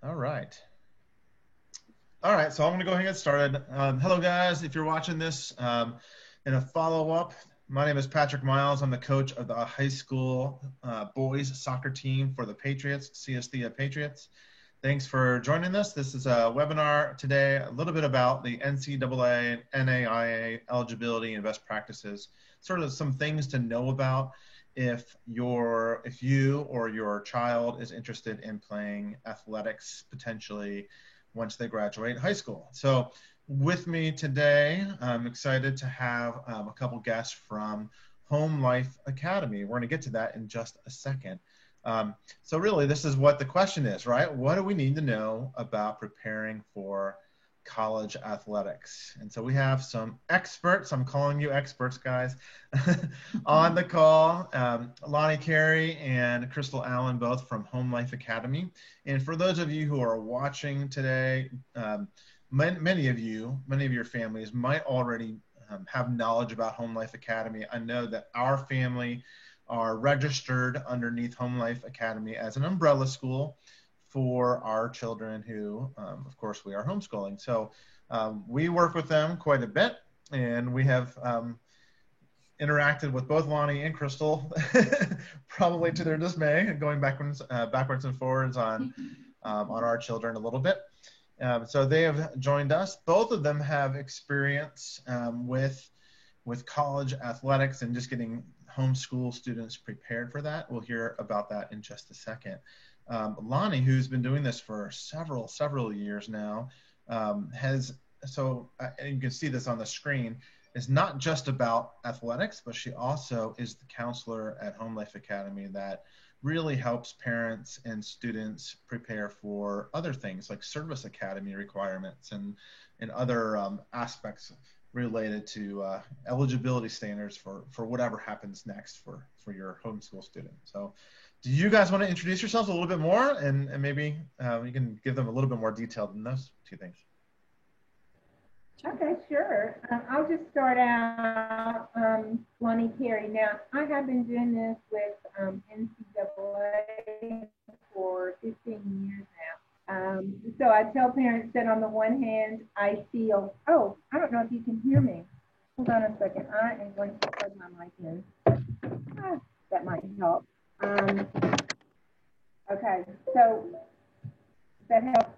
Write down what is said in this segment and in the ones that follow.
All right. All right, so I'm going to go ahead and get started. Hello, guys. If you're watching this in a follow-up, my name is Patrick Miles. I'm the coach of the high school boys soccer team for the Patriots, CS Patriots. Thanks for joining us. This is a webinar today, a little bit about the NCAA and NAIA eligibility and best practices, sort of some things to know about if you or your child is interested in playing athletics potentially once they graduate high school. So with me today, I'm excited to have a couple guests from Home Life Academy. We're going to get to that in just a second. So really, this is what the question is, right? What do we need to know about preparing for college athletics? And so we have some experts, I'm calling you experts, guys, on the call. Lonnie Carey and Crystal Allen, both from Home Life Academy. And for those of you who are watching today, many of your families might already have knowledge about Home Life Academy. I know that our family are registered underneath Home Life Academy as an umbrella school for our children who, of course, we are homeschooling. So we work with them quite a bit, and we have interacted with both Lonnie and Crystal, probably to their dismay, going backwards and forwards on our children a little bit. So they have joined us. Both of them have experience with college athletics and just getting homeschool students prepared for that. We'll hear about that in just a second. Lonnie, who's been doing this for several years now, and you can see this on the screen, is not just about athletics, but she also is the counselor at Home Life Academy that really helps parents and students prepare for other things like service academy requirements and other aspects related to eligibility standards for whatever happens next for your homeschool student. So do you guys want to introduce yourselves a little bit more and maybe you can give them a little bit more detail than those two things? Okay, sure. I'll just start out, Lonnie Carey. Now, I have been doing this with NCAA for 15 years now. So I tell parents that on the one hand, I feel, oh, I don't know if you can hear me. Hold on a second. I am going to plug my mic in. That might help. Okay, so does that help?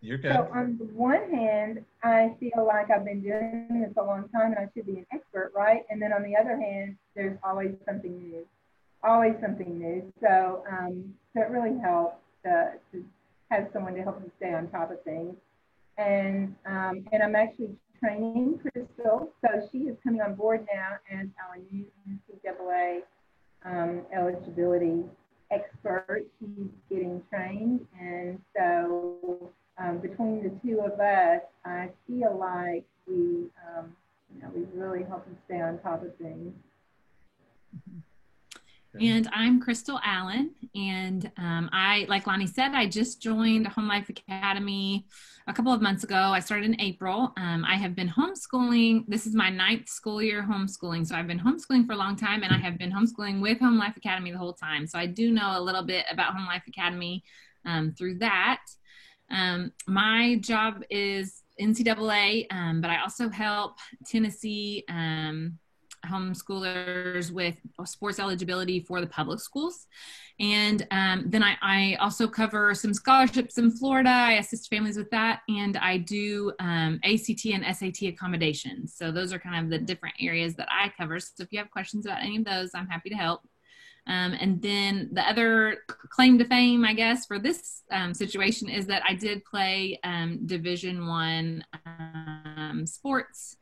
You're good. So on the one hand, I feel like I've been doing this a long time and I should be an expert, right? And then on the other hand, there's always something new, So, so it really helps to have someone to help me stay on top of things. And I'm actually training Crystal. So she is coming on board now as our new NCAA eligibility expert. She's getting trained. And so between the two of us, I feel like we really help them stay on top of things. And I'm Crystal Allen, and I, like Lonnie said, I just joined Home Life Academy a couple of months ago. I started in April. I have been homeschooling. This is my 9th school year homeschooling. So I've been homeschooling for a long time, and I have been homeschooling with Home Life Academy the whole time. So I do know a little bit about Home Life Academy through that. My job is NCAA, but I also help Tennessee homeschoolers with sports eligibility for the public schools. And then I also cover some scholarships in Florida. I assist families with that. And I do ACT and SAT accommodations. So those are kind of the different areas that I cover. So if you have questions about any of those, I'm happy to help. And then the other claim to fame, I guess, for this situation is that I did play Division I sports.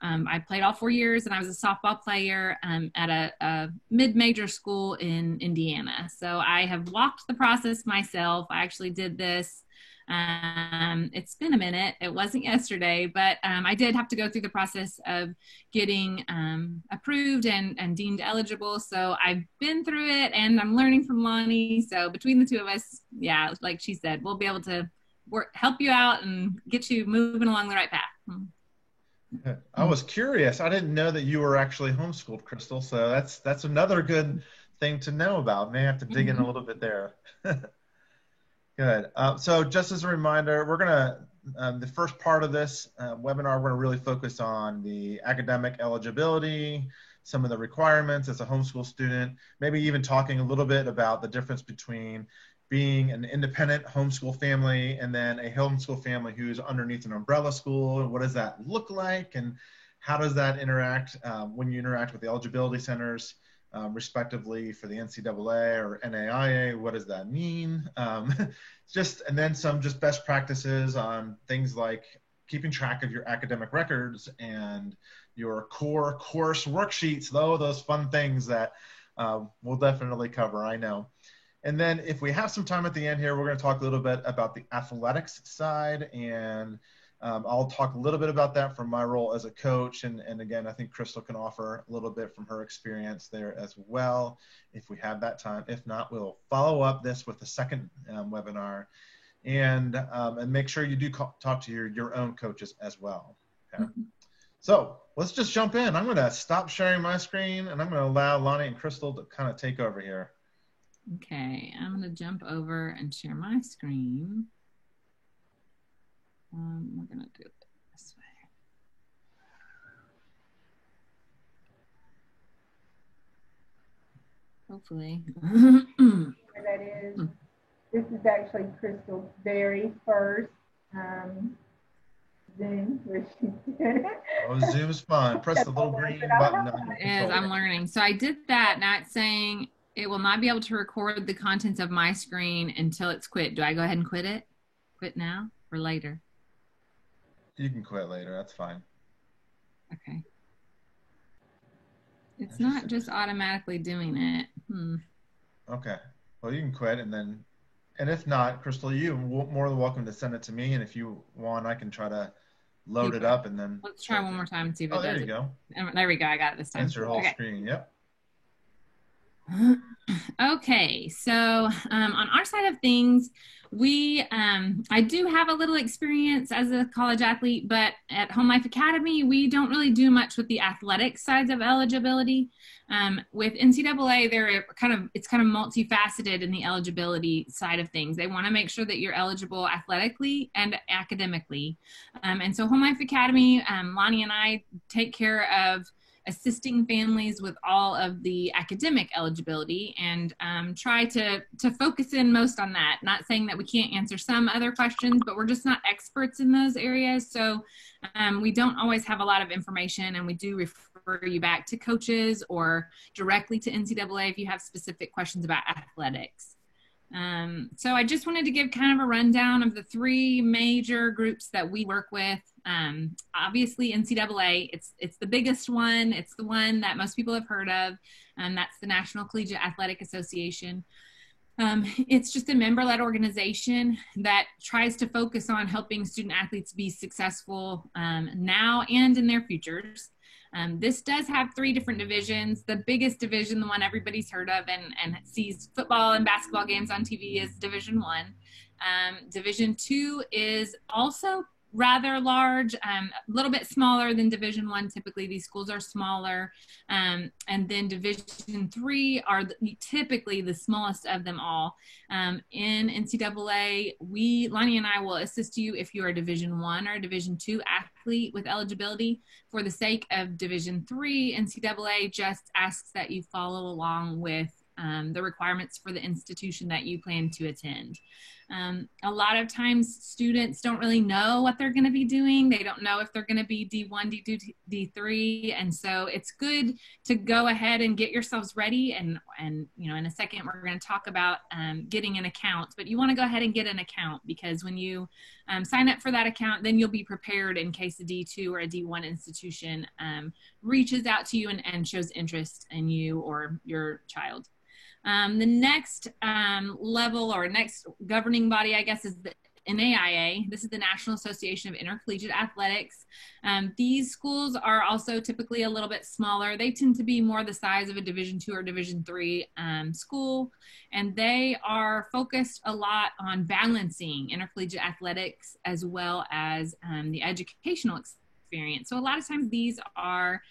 I played all 4 years, and I was a softball player at a mid-major school in Indiana. So I have walked the process myself. I actually did this. It's been a minute. It wasn't yesterday, but I did have to go through the process of getting approved and deemed eligible. So I've been through it, and I'm learning from Lonnie. So between the two of us, yeah, like she said, we'll be able to help you out and get you moving along the right path. I was curious. I didn't know that you were actually homeschooled, Crystal. So that's another good thing to know about. May have to dig in a little bit there. Good. So just as a reminder, we're going to, the first part of this webinar, we're going to really focus on the academic eligibility, some of the requirements as a homeschool student, maybe even talking a little bit about the difference between being an independent homeschool family and then a homeschool family who's underneath an umbrella school, and what does that look like, and how does that interact when you interact with the eligibility centers, respectively, for the NCAA or NAIA. What does that mean? And then some just best practices on things like keeping track of your academic records and your core course worksheets, though, those fun things that we'll definitely cover, I know. And then if we have some time at the end here, we're going to talk a little bit about the athletics side, and I'll talk a little bit about that from my role as a coach. And again, I think Crystal can offer a little bit from her experience there as well, if we have that time. If not, we'll follow up this with a second webinar, and make sure you do talk to your own coaches as well. Okay. So let's just jump in. I'm going to stop sharing my screen, and I'm going to allow Lonnie and Crystal to kind of take over here. Okay, I'm going to jump over and share my screen. We're going to do it this way. Hopefully. That is, this is actually Crystal's very first Zoom, where she's Oh, Zoom's fun. Press the little green button on your controller. I'm learning. So I did that. Now it's saying it will not be able to record the contents of my screen until it's quit. Do I go ahead and quit it? Quit now or later? You can quit later. That's fine. Okay. It's not just automatically doing it. Okay. Well, you can quit, and if not, Crystal, you're more than welcome to send it to me. And if you want, I can try to load it up, and then. Let's try one more time and see if it does. There you go. There we go. I got it this time. That's your whole screen. Yep. Okay, so on our side of things, I do have a little experience as a college athlete, but at Home Life Academy, we don't really do much with the athletic sides of eligibility. With NCAA, it's kind of multifaceted in the eligibility side of things. They want to make sure that you're eligible athletically and academically. And so Home Life Academy, Lonnie and I take care of assisting families with all of the academic eligibility, and try to focus in most on that. Not saying that we can't answer some other questions, but we're just not experts in those areas. So we don't always have a lot of information, and we do refer you back to coaches or directly to NCAA if you have specific questions about athletics. So I just wanted to give kind of a rundown of the three major groups that we work with. Obviously NCAA, it's the biggest one. It's the one that most people have heard of, and that's the National Collegiate Athletic Association. It's just a member-led organization that tries to focus on helping student athletes be successful now and in their futures. This does have three different divisions. The biggest division, the one everybody's heard of and sees football and basketball games on TV, is Division I. Division II is also rather large, a little bit smaller than Division I. Typically, these schools are smaller. And then Division III are typically the smallest of them all. In NCAA, Lonnie and I will assist you if you are a Division I or Division II athlete with eligibility. For the sake of Division III, NCAA just asks that you follow along with the requirements for the institution that you plan to attend. A lot of times students don't really know what they're going to be doing. They don't know if they're going to be D1, D2, D3. And so it's good to go ahead and get yourselves ready. And you know, in a second, we're going to talk about getting an account, but you want to go ahead and get an account, because when you sign up for that account, then you'll be prepared in case a D2 or a D1 institution reaches out to you and shows interest in you or your child. The next level, or next governing body, I guess, is the NAIA. This is the National Association of Intercollegiate Athletics. These schools are also typically a little bit smaller. They tend to be more the size of a Division II or Division III school, and they are focused a lot on balancing intercollegiate athletics as well as the educational experience. So a lot of times these are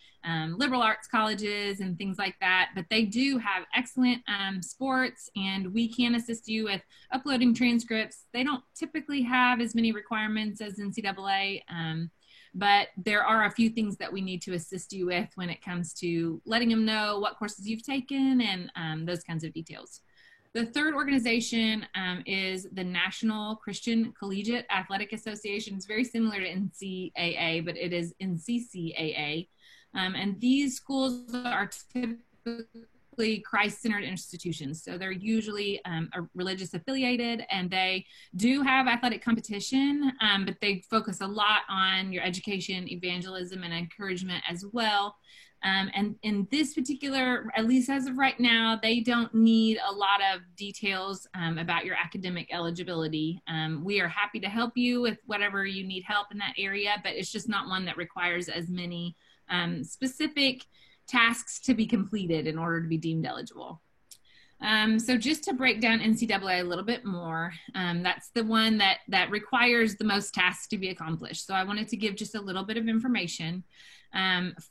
liberal arts colleges and things like that, but they do have excellent sports, and we can assist you with uploading transcripts. They don't typically have as many requirements as NCAA, but there are a few things that we need to assist you with when it comes to letting them know what courses you've taken and those kinds of details. The third organization is the National Christian Collegiate Athletic Association. It's very similar to NCAA, but it is NCCAA. And these schools are typically Christ-centered institutions. So they're usually religious affiliated, and they do have athletic competition, but they focus a lot on your education, evangelism, and encouragement as well. And in this particular, at least as of right now, they don't need a lot of details about your academic eligibility. We are happy to help you with whatever you need help in that area, but it's just not one that requires as many specific tasks to be completed in order to be deemed eligible. So just to break down NCAA a little bit more, that's the one that requires the most tasks to be accomplished. So I wanted to give just a little bit of information.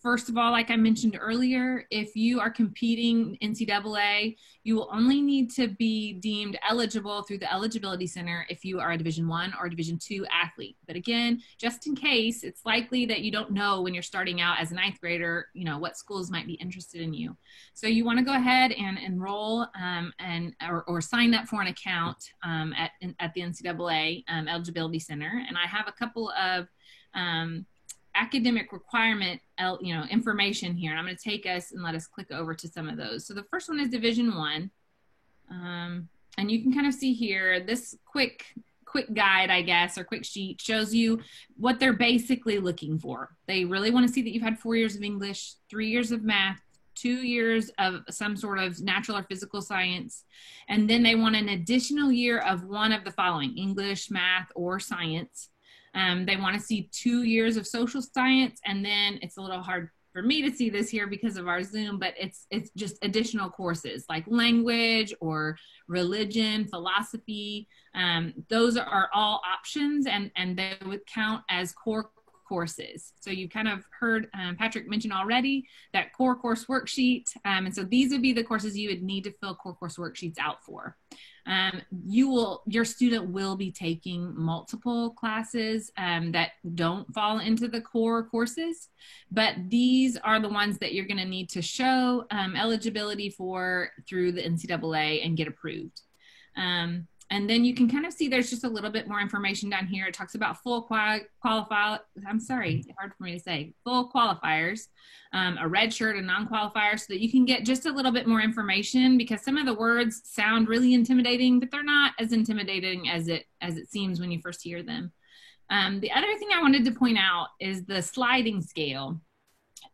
First of all, like I mentioned earlier, if you are competing NCAA, you will only need to be deemed eligible through the Eligibility Center if you are a Division I or Division II athlete. But again, just in case, it's likely that you don't know when you're starting out as a ninth grader, you know, what schools might be interested in you. So you want to go ahead and enroll or sign up for an account at the NCAA Eligibility Center. And I have a couple of academic requirement, information here. And I'm going to take us and let us click over to some of those. So the first one is Division I. And you can kind of see here, this quick guide, I guess, or quick sheet shows you what they're basically looking for. They really want to see that you've had 4 years of English, 3 years of math, 2 years of some sort of natural or physical science. And then they want an additional year of one of the following: English, math, or science. They want to see 2 years of social science, and then it's a little hard for me to see this here because of our Zoom, but it's just additional courses like language or religion, philosophy. Those are all options, and they would count as core courses. So you kind of heard Patrick mention already that core course worksheet. And so these would be the courses you would need to fill core course worksheets out for. Your student will be taking multiple classes that don't fall into the core courses, but these are the ones that you're going to need to show eligibility for through the NCAA and get approved. And then you can kind of see there's just a little bit more information down here. It talks about full qualifiers, a red shirt, a non-qualifier, so that you can get just a little bit more information, because some of the words sound really intimidating, but they're not as intimidating as it seems when you first hear them. The other thing I wanted to point out is the sliding scale.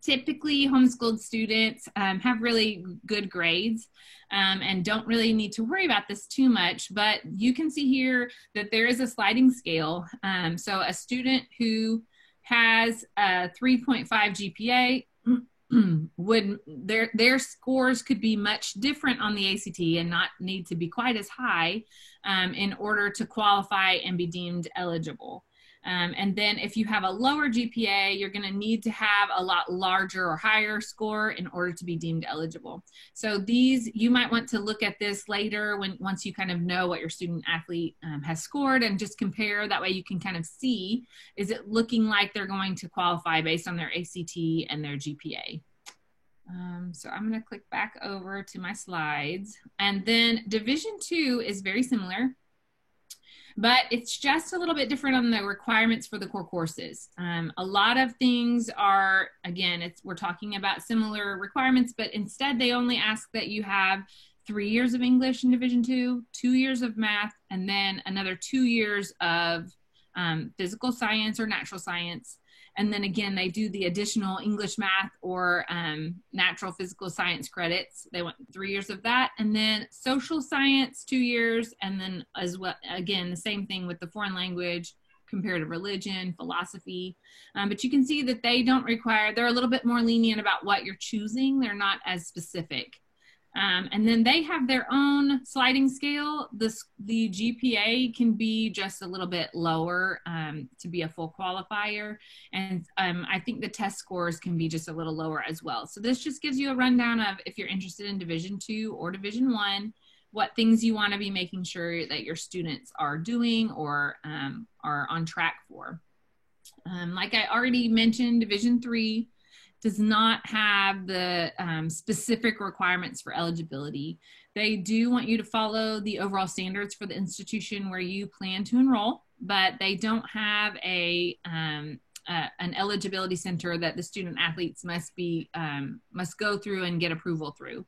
Typically, homeschooled students have really good grades and don't really need to worry about this too much, but you can see here that there is a sliding scale. So a student who has a 3.5 GPA, their scores could be much different on the ACT and not need to be quite as high in order to qualify and be deemed eligible. And then if you have a lower GPA, you're going to need to have a lot larger or higher score in order to be deemed eligible. So you might want to look at this later once you kind of know what your student athlete has scored, and just compare. That way you can kind of see, is it looking like they're going to qualify based on their ACT and their GPA. So I'm going to click back over to my slides. And then Division II is very similar, but it's just a little bit different on the requirements for the core courses. A lot of things are, again, we're talking about similar requirements, but instead they only ask that you have 3 years of English in Division II, 2 years of math, and then another 2 years of physical science or natural science. And then again, they do the additional English, math, or natural physical science credits. They want 3 years of that. And then social science, 2 years. And then as well, again, the same thing with the foreign language, comparative religion, philosophy. But you can see that they don't require, they're a little bit more lenient about what you're choosing. They're not as specific. And then they have their own sliding scale. The GPA can be just a little bit lower to be a full qualifier. And I think the test scores can be just a little lower as well. So this just gives you a rundown of if you're interested in Division II or Division I, what things you want to be making sure that your students are doing or are on track for. Like I already mentioned, Division III does not have the specific requirements for eligibility. They do want you to follow the overall standards for the institution where you plan to enroll, but they don't have an eligibility center that the student athletes must go through and get approval through.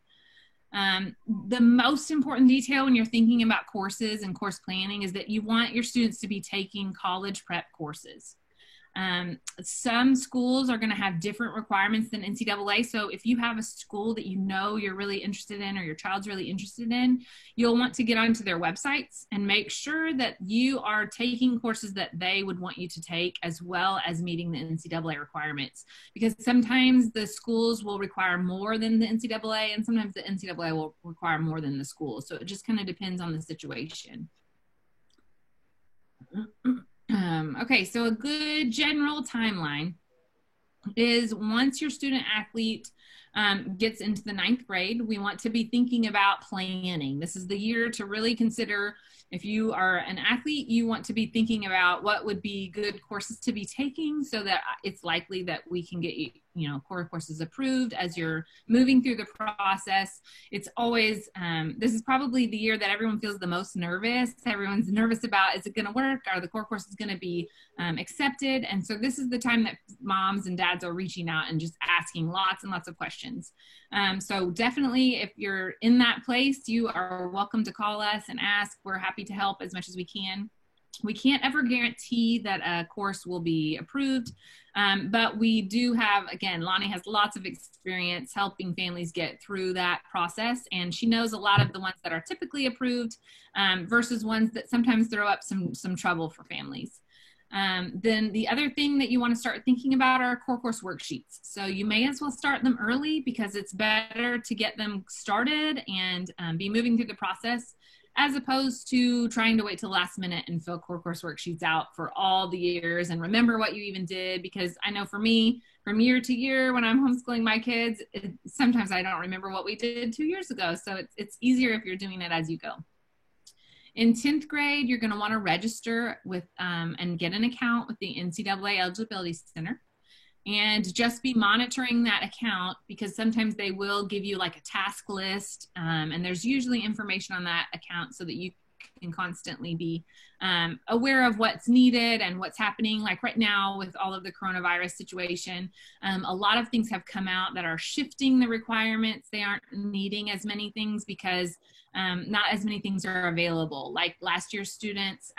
The most important detail when you're thinking about courses and course planning is that you want your students to be taking college prep courses. Some schools are going to have different requirements than NCAA. So if you have a school that you know you're really interested in or your child's really interested in, you'll want to get onto their websites and make sure that you are taking courses that they would want you to take as well as meeting the NCAA requirements. Because sometimes the schools will require more than the NCAA and sometimes the NCAA will require more than the school. So it just kind of depends on the situation. Okay, so a good general timeline is once your student athlete gets into the 9th grade, we want to be thinking about planning. This is the year to really consider if you are an athlete, you want to be thinking about what would be good courses to be taking so that it's likely that we can get you core courses approved as you're moving through the process. It's always, this is probably the year that everyone feels the most nervous. Everyone's nervous about, is it going to work? Are the core courses going to be accepted? And so this is the time that moms and dads are reaching out and just asking lots and lots of questions. So definitely if you're in that place, you are welcome to call us and ask. We're happy to help as much as we can. We can't ever guarantee that a course will be approved, but we do have, again, Lonnie has lots of experience helping families get through that process, and she knows a lot of the ones that are typically approved versus ones that sometimes throw up some trouble for families. Then the other thing that you want to start thinking about are core course worksheets. So you may as well start them early because it's better to get them started and be moving through the process as opposed to trying to wait till last minute and fill core course worksheets out for all the years and remember what you even did. Because I know for me, from year to year when I'm homeschooling my kids, sometimes I don't remember what we did 2 years ago. So it's easier if you're doing it as you go. In 10th grade, you're going to want to register with and get an account with the NCAA Eligibility Center. And just be monitoring that account because sometimes they will give you like a task list and there's usually information on that account so that you can constantly be aware of what's needed and what's happening. Like right now with all of the coronavirus situation, a lot of things have come out that are shifting the requirements. They aren't needing as many things because not as many things are available. Like last year's students,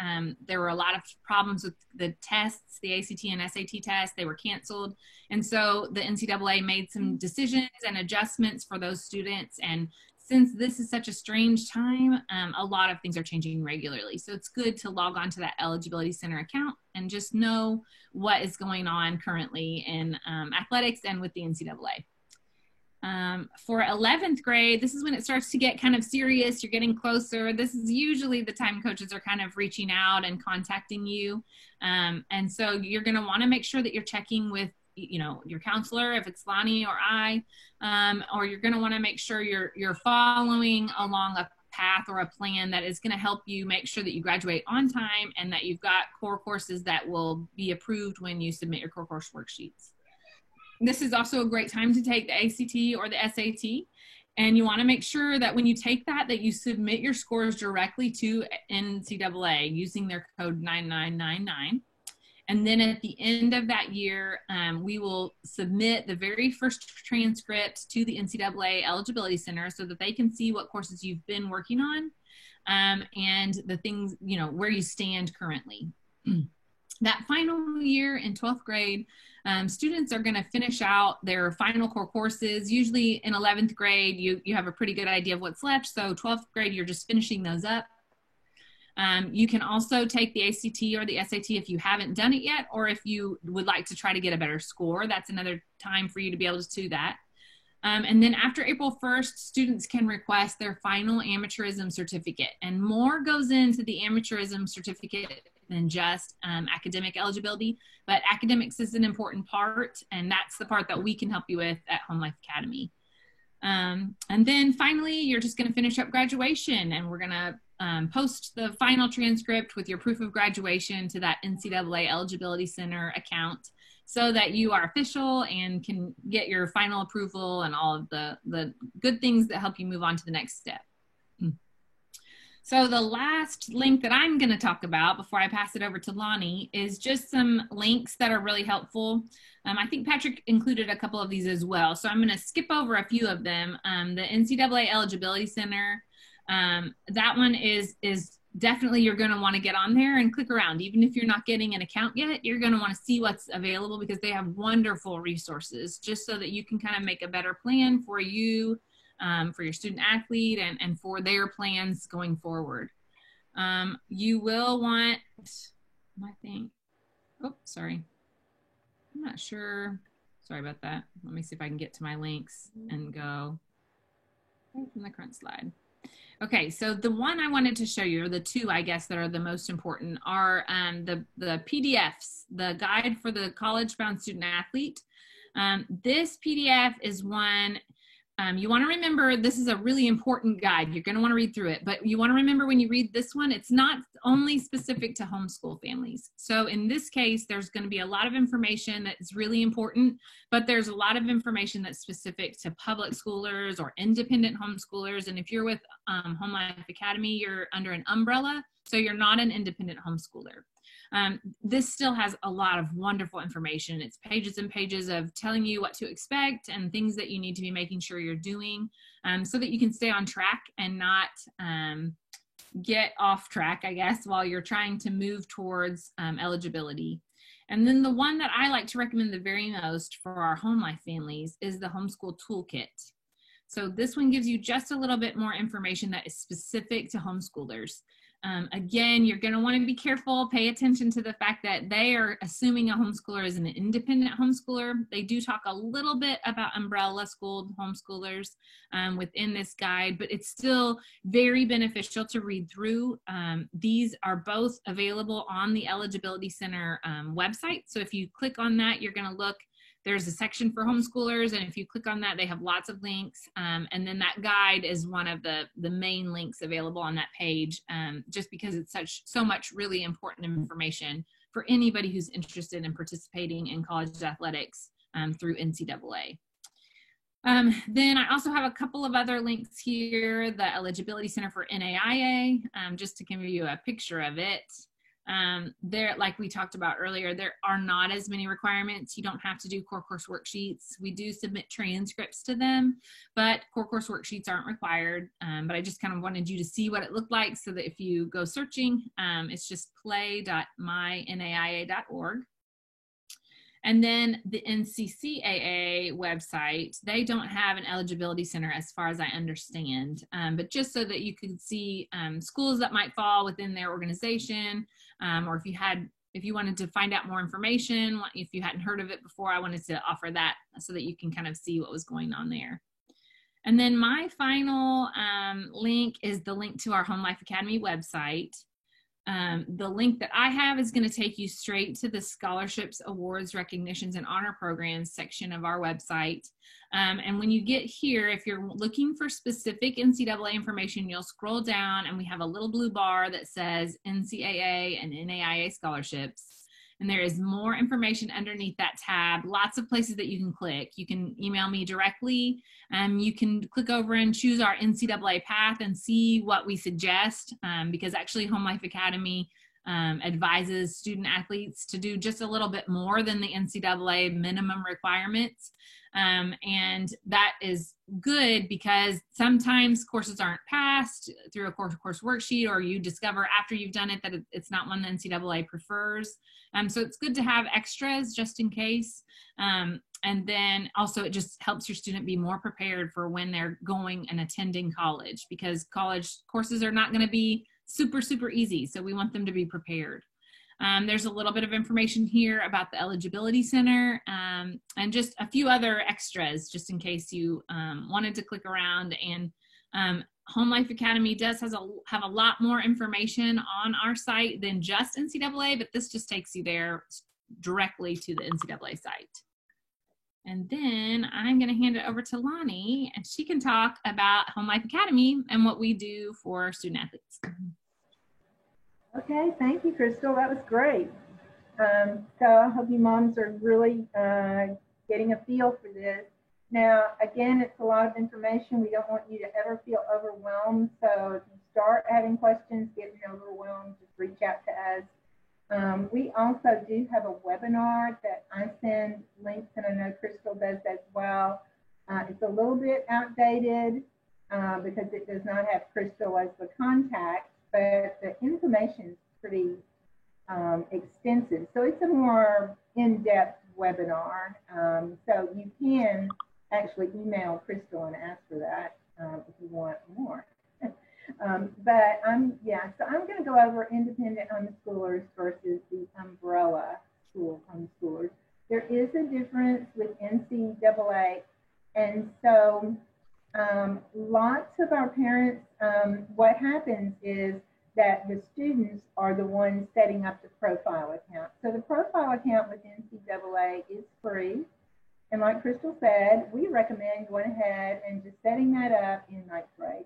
there were a lot of problems with the tests, the ACT and SAT tests, they were canceled. And so the NCAA made some decisions and adjustments for those students. And since this is such a strange time, a lot of things are changing regularly. So it's good to log on to that Eligibility Center account and just know what is going on currently in athletics and with the NCAA. For 11th grade, this is when it starts to get kind of serious. You're getting closer. This is usually the time coaches are kind of reaching out and contacting you. And so you're going to want to make sure that you're checking with your counselor, if it's Lonnie or I, or you're going to want to make sure you're following along a path or a plan that is going to help you make sure that you graduate on time and that you've got core courses that will be approved when you submit your core course worksheets. This is also a great time to take the ACT or the SAT. And you want to make sure that when you take that you submit your scores directly to NCAA using their code 9999. And then at the end of that year, we will submit the very first transcript to the NCAA Eligibility Center so that they can see what courses you've been working on and the things, where you stand currently. That final year in 12th grade, students are going to finish out their final core courses. Usually in 11th grade, you have a pretty good idea of what's left. So 12th grade, you're just finishing those up. You can also take the ACT or the SAT if you haven't done it yet, or if you would like to try to get a better score. That's another time for you to be able to do that. And then after April 1st, students can request their final amateurism certificate. And more goes into the amateurism certificate than just academic eligibility, but academics is an important part, and that's the part that we can help you with at Home Life Academy. And then finally, you're just going to finish up graduation, and we're going to post the final transcript with your proof of graduation to that NCAA Eligibility Center account, so that you are official and can get your final approval and all of the good things that help you move on to the next step. So the last link that I'm going to talk about before I pass it over to Lonnie is just some links that are really helpful. I think Patrick included a couple of these as well, so I'm going to skip over a few of them. The NCAA Eligibility Center, that one is definitely, you're going to want to get on there and click around. Even if you're not getting an account yet, you're going to want to see what's available, because they have wonderful resources just so that you can kind of make a better plan for you, for your student athlete, and for their plans going forward. You will want, I think, oh, sorry. I'm not sure. Sorry about that. Let me see if I can get to my links and go from the current slide. Okay, so the one I wanted to show you, or the two, I guess, that are the most important are the PDFs, the Guide for the College-Bound Student Athlete. This PDF is one, you want to remember, this is a really important guide. You're going to want to read through it, but you want to remember when you read this one, it's not only specific to homeschool families. So in this case, there's going to be a lot of information that's really important, but there's a lot of information that's specific to public schoolers or independent homeschoolers. And if you're with Home Life Academy, you're under an umbrella, so you're not an independent homeschooler. This still has a lot of wonderful information. It's pages and pages of telling you what to expect and things that you need to be making sure you're doing, so that you can stay on track and not get off track, I guess, while you're trying to move towards eligibility. And then the one that I like to recommend the very most for our home life families is the Homeschool Toolkit. So this one gives you just a little bit more information that is specific to homeschoolers. Again, you're going to want to be careful, pay attention to the fact that they are assuming a homeschooler is an independent homeschooler. They do talk a little bit about umbrella schooled homeschoolers within this guide, but it's still very beneficial to read through. These are both available on the Eligibility Center website. So if you click on that, you're going to look. There's a section for homeschoolers, and if you click on that, they have lots of links, and then that guide is one of the main links available on that page, just because it's so much really important information for anybody who's interested in participating in college athletics through NCAA. Then I also have a couple of other links here, the Eligibility Center for NAIA, just to give you a picture of it. There, like we talked about earlier, there are not as many requirements. You don't have to do core course worksheets. We do submit transcripts to them, but core course worksheets aren't required. But I just kind of wanted you to see what it looked like, so that if you go searching, it's just play.mynaia.org. And then the NCCAA website, they don't have an eligibility center as far as I understand, but just so that you could see schools that might fall within their organization, or if you wanted to find out more information, if you hadn't heard of it before, I wanted to offer that so that you can kind of see what was going on there. And then my final link is the link to our Home Life Academy website. The link that I have is going to take you straight to the scholarships, awards, recognitions, and honor programs section of our website. And when you get here, if you're looking for specific NCAA information, you'll scroll down and we have a little blue bar that says NCAA and NAIA scholarships. And there is more information underneath that tab, lots of places that you can click. You can email me directly. You can click over and choose our NCAA path and see what we suggest, because actually Home Life Academy advises student athletes to do just a little bit more than the NCAA minimum requirements. And that is good because sometimes courses aren't passed through a course worksheet, or you discover after you've done it that it's not one the NCAA prefers. So it's good to have extras just in case. And then also it just helps your student be more prepared for when they're going and attending college, because college courses are not going to be super, super easy. So we want them to be prepared. There's a little bit of information here about the Eligibility Center and just a few other extras just in case you wanted to click around. And Home Life Academy does have a lot more information on our site than just NCAA, but this just takes you there directly to the NCAA site. And then I'm going to hand it over to Lonnie, and she can talk about Home Life Academy and what we do for student athletes. Okay, thank you, Crystal. That was great. So I hope you moms are really getting a feel for this. Now, again, it's a lot of information. We don't want you to ever feel overwhelmed. So if you start having questions, getting overwhelmed, just reach out to us. We also do have a webinar that I send links, and I know Crystal does as well. It's a little bit outdated because it does not have Crystal as the contact, but the information is pretty extensive. So it's a more in-depth webinar. So you can actually email Crystal and ask for that if you want more. So I'm going to go over independent homeschoolers versus the umbrella school homeschoolers. There is a difference with NCAA, and so lots of our parents, what happens is that the students are the ones setting up the profile account. So the profile account with NCAA is free. And like Crystal said, we recommend going ahead and just setting that up in ninth grade.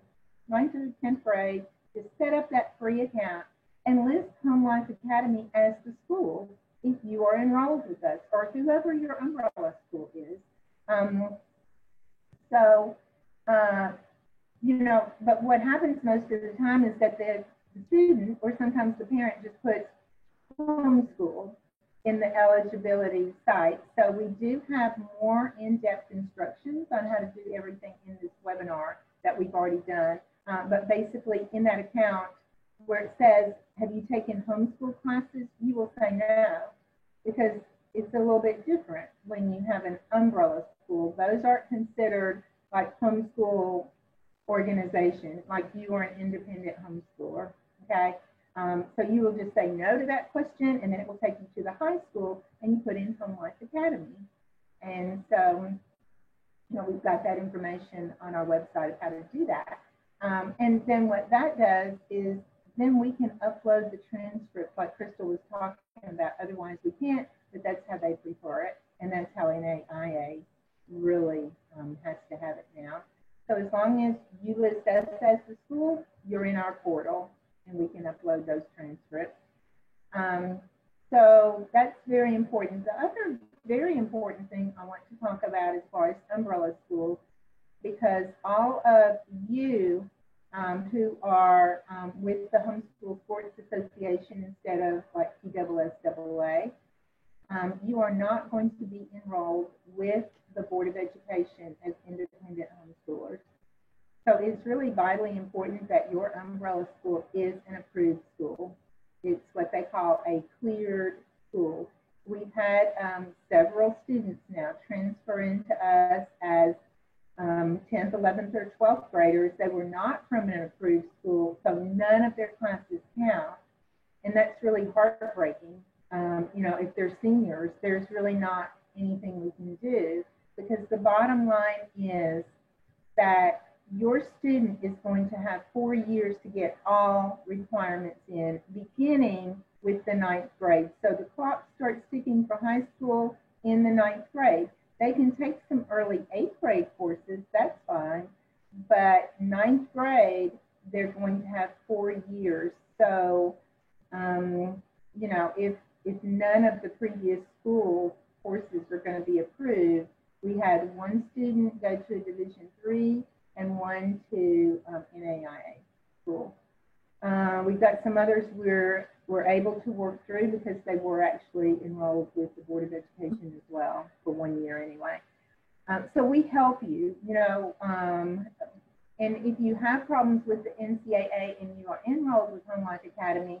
9th through 10th grade, just set up that free account and list Home Life Academy as the school if you are enrolled with us or whoever your umbrella school is. But what happens most of the time is that the student or sometimes the parent just puts homeschool in the eligibility site. So we do have more in-depth instructions on how to do everything in this webinar that we've already done. But basically in that account where it says, have you taken homeschool classes? You will say no, because it's a little bit different when you have an umbrella school. Those aren't considered like homeschool organization, like you are an independent homeschooler, okay? So you will just say no to that question, and then it will take you to the high school, and you put in Home Life Academy. And so, we've got that information on our website of how to do that. And then what that does is then we can upload the transcript like Crystal was talking about. Otherwise we can't, but that's how they prefer it. And that's how NAIA really has to have it now. So as long as you list us as the school, you're in our portal and we can upload those transcripts. So that's very important. The other very important thing I want to talk about as far as umbrella schools, because all of you who are with the Homeschool Sports Association instead of like PSSAA, you are not going to be enrolled with the Board of Education as independent homeschoolers. So it's really vitally important that your umbrella school is an approved school. It's what they call a cleared school. We've had several students now transfer into us as 10th, 11th, or 12th graders that were not from an approved school, so none of their classes count. And that's really heartbreaking. If they're seniors, there's really not anything we can do, because the bottom line is that your student is going to have 4 years to get all requirements in, beginning with the 9th grade. So the clock starts ticking for high school in the 9th grade. They can take some early 8th grade courses, that's fine, but 9th grade, they're going to have 4 years. So, if none of the previous school courses are going to be approved, we had one student go to a Division III and one to NAIA school. We've got some others we're able to work through because they were actually enrolled with the Board of Education as well for 1 year anyway. So we help you, and if you have problems with the NCAA and you are enrolled with Home Life Academy,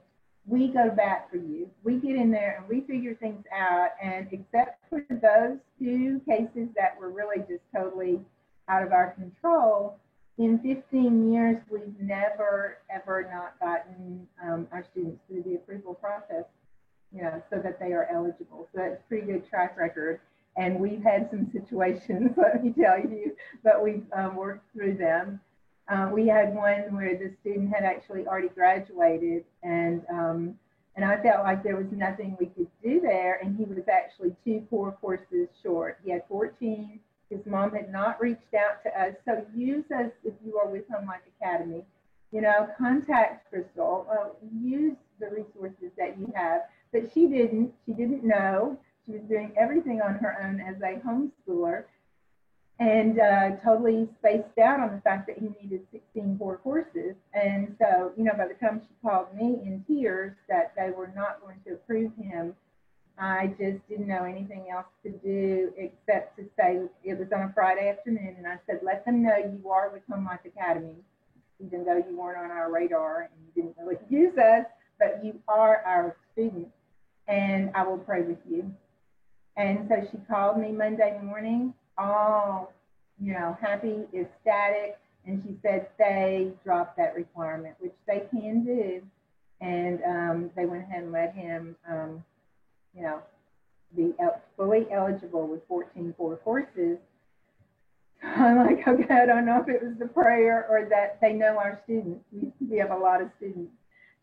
we go back for you. We get in there and we figure things out, and except for those 2 cases that were really just totally out of our control, in 15 years, we've never, ever not gotten our students through the approval process. so that they are eligible. So that's a pretty good track record. And we've had some situations, let me tell you, but we've worked through them. We had one where the student had actually already graduated, and I felt like there was nothing we could do there, and he was actually 2 core courses short. He had 14. His mom had not reached out to us. So use us if you are with Home Life Academy. Contact Crystal. Use the resources that you have. But she didn't. She didn't know. She was doing everything on her own as a homeschooler, and totally spaced out on the fact that he needed 16 core courses. And so, by the time she called me in tears that they were not going to approve him, I just didn't know anything else to do except to say, it was on a Friday afternoon, and I said, let them know you are with Home Life Academy, even though you weren't on our radar and you didn't really use us, but you are our student, and I will pray with you. And so she called me Monday morning, all, happy, ecstatic, and she said they dropped that requirement, which they can do, and they went ahead and let him, be fully eligible with 14 core courses. I'm like, okay, I don't know if it was the prayer or that they know our students. We have a lot of students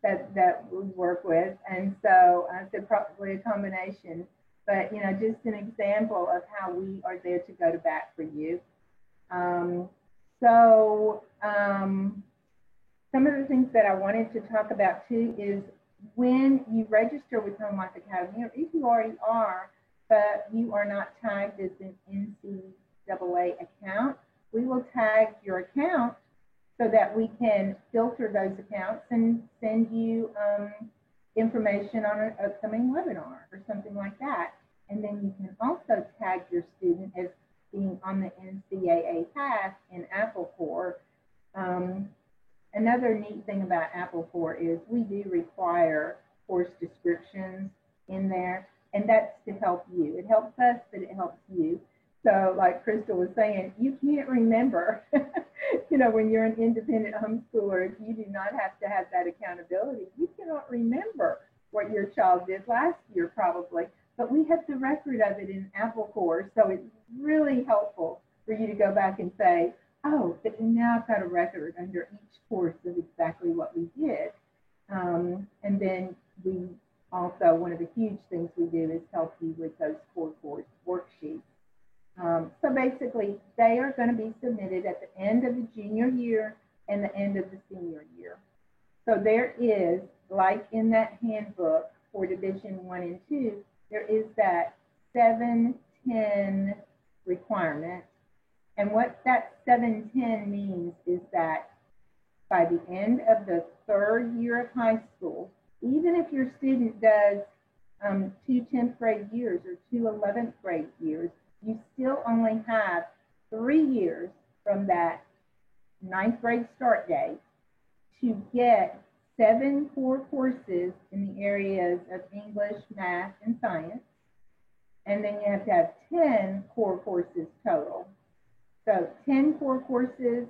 that we work with, and so I said probably a combination. But just an example of how we are there to go to bat for you. Some of the things that I wanted to talk about too is when you register with Home Life Academy, or if you already are, but you are not tagged as an NCAA account, we will tag your account so that we can filter those accounts and send you information on an upcoming webinar or something like that. And then you can also tag your student as being on the NCAA path in Apple Core. Another neat thing about Apple Core is we do require course descriptions in there, and that's to help you. It helps us, but it helps you. So like Crystal was saying, you can't remember, when you're an independent homeschooler, if you do not have to have that accountability, you cannot remember what your child did last year probably, but we have the record of it in Apple Core. So it's really helpful for you to go back and say, oh, but now I've got a record under each course of exactly what we did. And then we also, one of the huge things we do is help you with those core course worksheets. So basically, they are going to be submitted at the end of the junior year and the end of the senior year. So there is, like in that handbook for Division 1 and 2, there is that 7-10 requirement. And what that 7-10 means is that by the end of the 3rd year of high school, even if your student does 2 10th grade years or 2 11th grade years, you still only have 3 years from that 9th grade start date to get 7 core courses in the areas of English, math, and science. And then you have to have 10 core courses total. So 10 core courses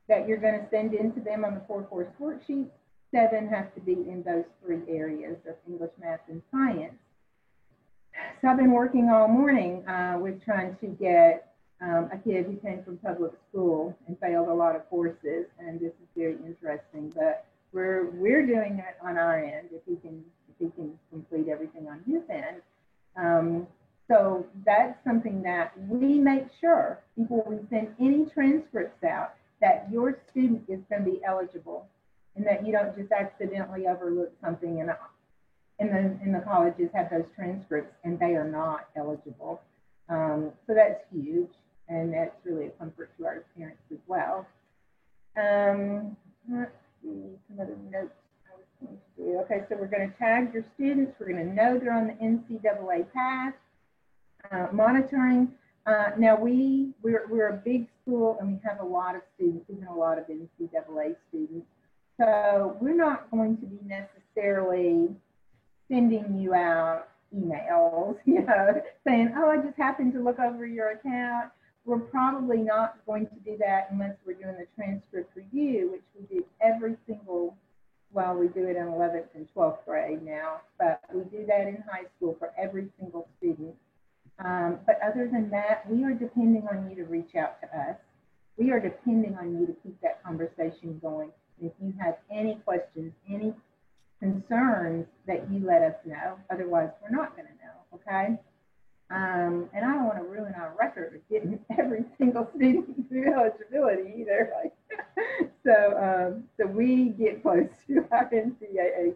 that you're going to send into them on the 4-course worksheet. 7 have to be in those 3 areas of English, math, and science. So I've been working all morning with trying to get a kid who came from public school and failed a lot of courses, and this is very interesting. But we're doing it on our end if he can complete everything on his end. So that's something that we make sure before we send any transcripts out that your student is going to be eligible, and that you don't just accidentally overlook something and the colleges have those transcripts and they are not eligible. So that's huge, and that's really a comfort to our parents as well. Let's see, some other notes I was going to do. Okay, so we're going to tag your students. We're going to know they're on the NCAA path. Monitoring. Now we're a big school and we have a lot of students, even a lot of NCAA students. So we're not going to be necessarily sending you out emails, saying, oh, I just happened to look over your account. We're probably not going to do that unless we're doing the transcript review, which we do every single Well, we do it in 11th and 12th grade now, but we do that in high school for every single student. But other than that, we are depending on you to reach out to us. We are depending on you to keep that conversation going. If you have any questions, any concerns, that you let us know. Otherwise, we're not going to know, okay? And I don't want to ruin our record of getting every single student through eligibility either. So we get close to our NCAA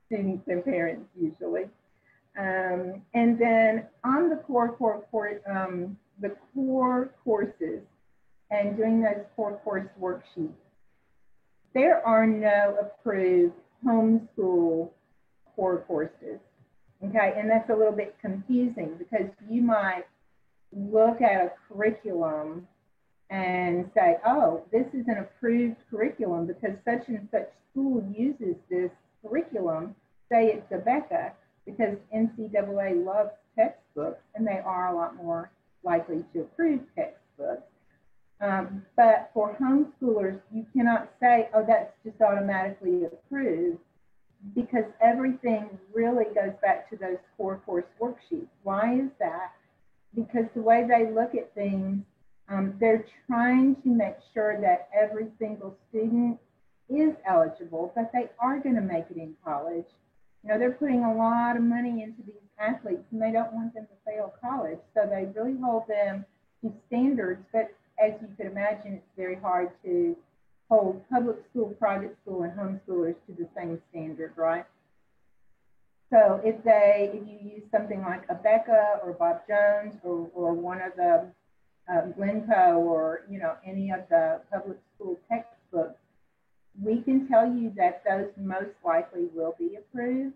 students and parents usually. And then on the core courses and doing those core course worksheets, there are no approved homeschool core courses. Okay, and that's a little bit confusing because you might look at a curriculum and say, oh, this is an approved curriculum because such and such school uses this curriculum. Say it's Abeka, because NCAA loves textbooks and they are a lot more likely to approve textbooks. But for homeschoolers, you cannot say, oh, that's just automatically approved, because everything really goes back to those core course worksheets. Why is that? Because the way they look at things, they're trying to make sure that every single student is eligible, but they are going to make it in college. You know, they're putting a lot of money into these athletes and they don't want them to fail college. So they really hold them to standards, but as you could imagine, it's very hard to hold public school, private school, and homeschoolers to the same standard, right? So if you use something like Abeka or Bob Jones or one of the Glencoe or, you know, any of the public school textbooks, we can tell you that those most likely will be approved,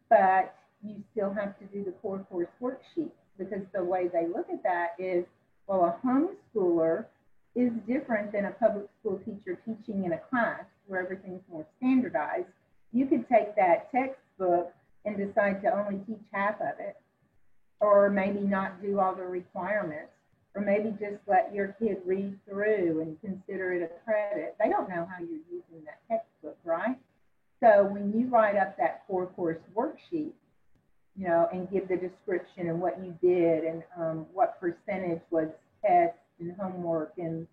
but you still have to do the core course worksheet, because the way they look at that is, well, a homeschooler is different than a public school teacher teaching in a class where everything's more standardized. You could take that textbook and decide to only teach half of it, or maybe not do all the requirements, or maybe just let your kid read through and consider it a credit. They don't know how you're using that textbook, right? So when you write up that core course worksheet, you know, and give the description and what you did and what percentage was tests and homework and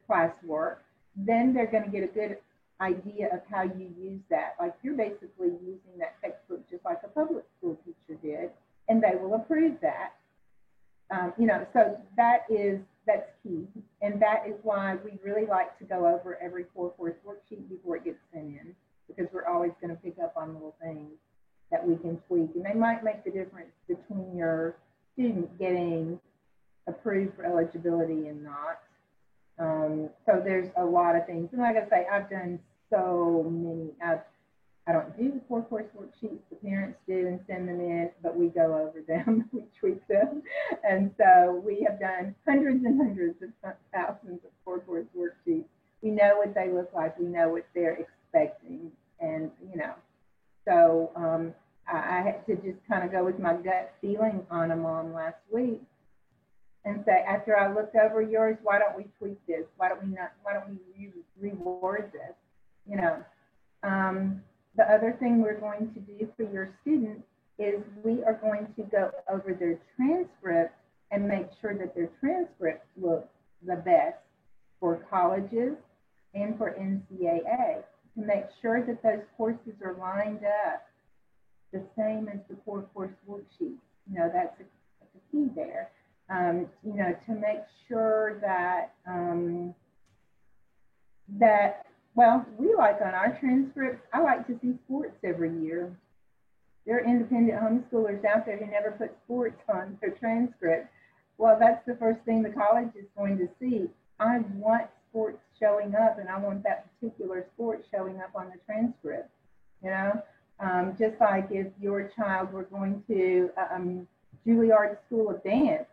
classwork, then they're going to get a good idea of how you use that. Like, you're basically using that textbook just like a public school teacher did, and they will approve that. You know, so that's key, and that is why we really like to go over every core course worksheet before it gets sent in, because we're always going to pick up on little things that we can tweak, and they might make the difference between your student getting approved for eligibility and not. So there's a lot of things, and like I say, I've done so many. I don't do the core course worksheets. The parents do and send them in, but we go over them, we tweak them, and so we have done hundreds and hundreds of thousands of core course worksheets. We know what they look like. We know what they're expecting, and you know, so I had to just kind of go with my gut feeling on them on last week and say, after I looked over yours, why don't we tweak this? Why don't we reward this? You know, the other thing we're going to do for your students is we are going to go over their transcript and make sure that their transcripts look the best for colleges and for NCAA, to make sure that those courses are lined up the same as the core course worksheet. You know, that's a key there. You know, to make sure that well, we like on our transcripts, I like to see sports every year. There are independent homeschoolers out there who never put sports on their transcript. Well, that's the first thing the college is going to see. I want sports showing up, and I want that particular sport showing up on the transcript. You know, just like if your child were going to Juilliard School of Dance,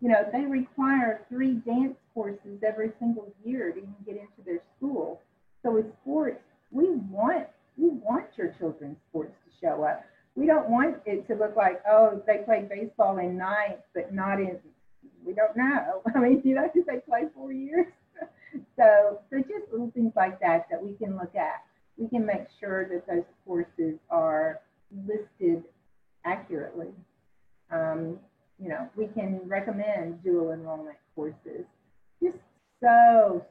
you know, they require 3 dance courses every single year to even get into their school. So with sports, we want your children's sports to show up. We don't want it to look like, oh, they played baseball in 9th, but not in, we don't know. I mean, you know, because they play 4 years. So just little things like that we can look at. we can make sure that those courses are listed accurately. You know, we can recommend dual enrollment courses. Just so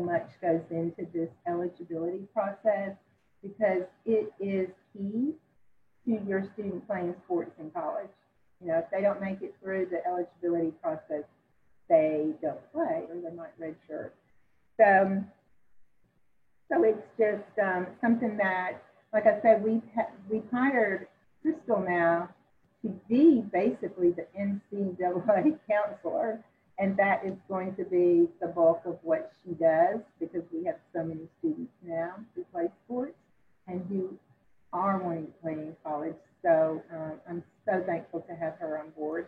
much goes into this eligibility process because it is key to your student playing sports in college. You know, if they don't make it through the eligibility process, they don't play or they might redshirt. So it's just something that, like I said, we've hired Crystal now to be basically the NCAA counselor, and that is going to be the bulk of what she does because we have so many students now who play sports and who are wanting to play in college. So I'm so thankful to have her on board.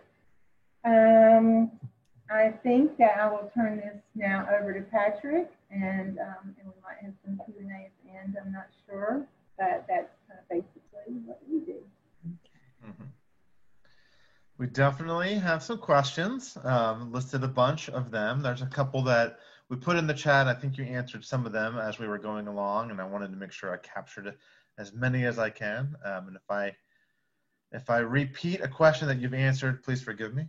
I think that I will turn this now over to Patrick, and we might have some Q&A at the end. I'm not sure, but that's basically what we do. Mm-hmm. We definitely have some questions, listed a bunch of them. There's a couple that we put in the chat. I think you answered some of them as we were going along, and I wanted to make sure I captured as many as I can. And if I repeat a question that you've answered, please forgive me.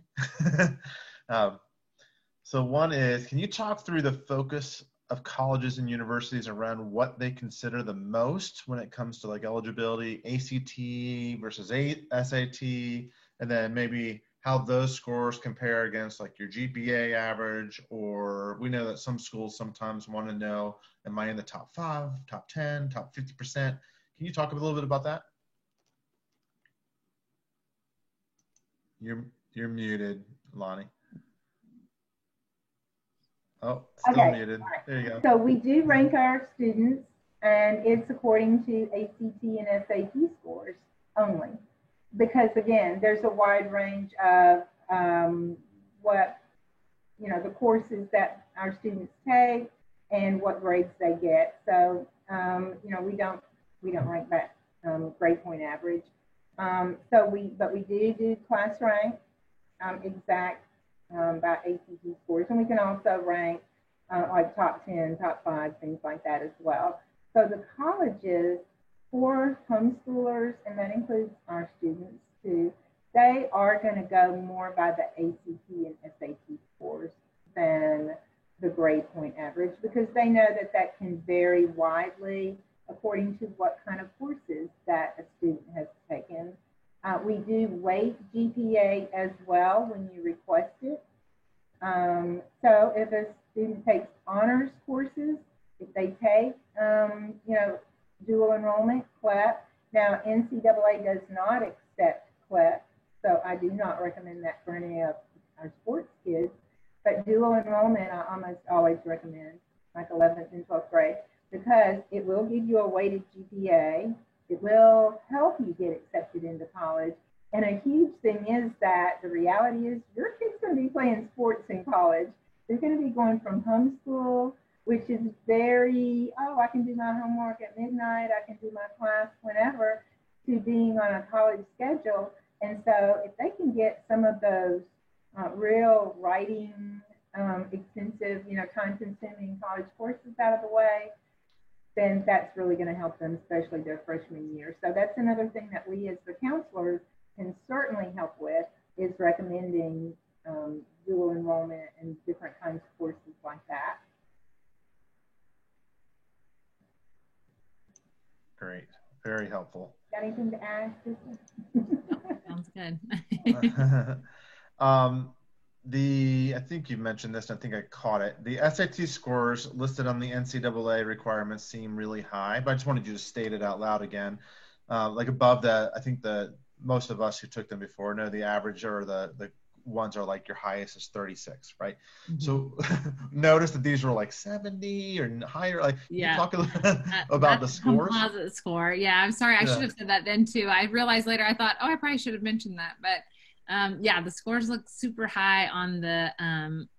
So one is, can you talk through the focus of colleges and universities around what they consider the most when it comes to like eligibility, ACT versus SAT, and then maybe how those scores compare against like your GPA average, or we know that some schools sometimes want to know, am I in the top 5, top 10, top 50%? Can you talk a little bit about that? You're muted, Lonnie. Oh, still okay. muted. There you go. So we do rank our students, and it's according to ACT and SAT scores only. Because again, there's a wide range of what, you know, the courses that our students take and what grades they get. So, you know, we don't rank that grade point average. But we do class rank exact by ACT scores, and we can also rank like top 10, top 5, things like that as well. So the colleges for homeschoolers, and that includes our students too, they are going to go more by the ACT and SAT scores than the grade point average because they know that that can vary widely according to what kind of courses that a student has taken. We do weight GPA as well when you request it. So if a student takes honors courses, if they take, you know, dual enrollment, CLEP. Now, NCAA does not accept CLEP, so I do not recommend that for any of our sports kids. But dual enrollment, I almost always recommend, like 11th and 12th grade, because it will give you a weighted GPA. It will help you get accepted into college. And a huge thing is that the reality is your kid's going to be playing sports in college. They're going to be going from homeschool, which is very, oh, I can do my homework at midnight, I can do my class whenever, to being on a college schedule. And so if they can get some of those real writing, extensive, you know, time-consuming college courses out of the way, then that's really going to help them, especially their freshman year. So that's another thing that we as the counselors can certainly help with, is recommending dual enrollment and different kinds of courses like that. Great, very helpful. Got anything to add? Sounds good. I think you mentioned this, and I think I caught it. The SAT scores listed on the NCAA requirements seem really high, but I just wanted you to state it out loud again. Like above that, I think most of us who took them before know the average or the ones are like your highest is 36, right? Mm-hmm. So notice that these were like 70 or higher. Like, yeah. Can you talk a little bit about the scores? Composite score. Yeah, I'm sorry. I should have said that then too. I realized later, I thought, oh, I probably should have mentioned that. But yeah, the scores look super high on the on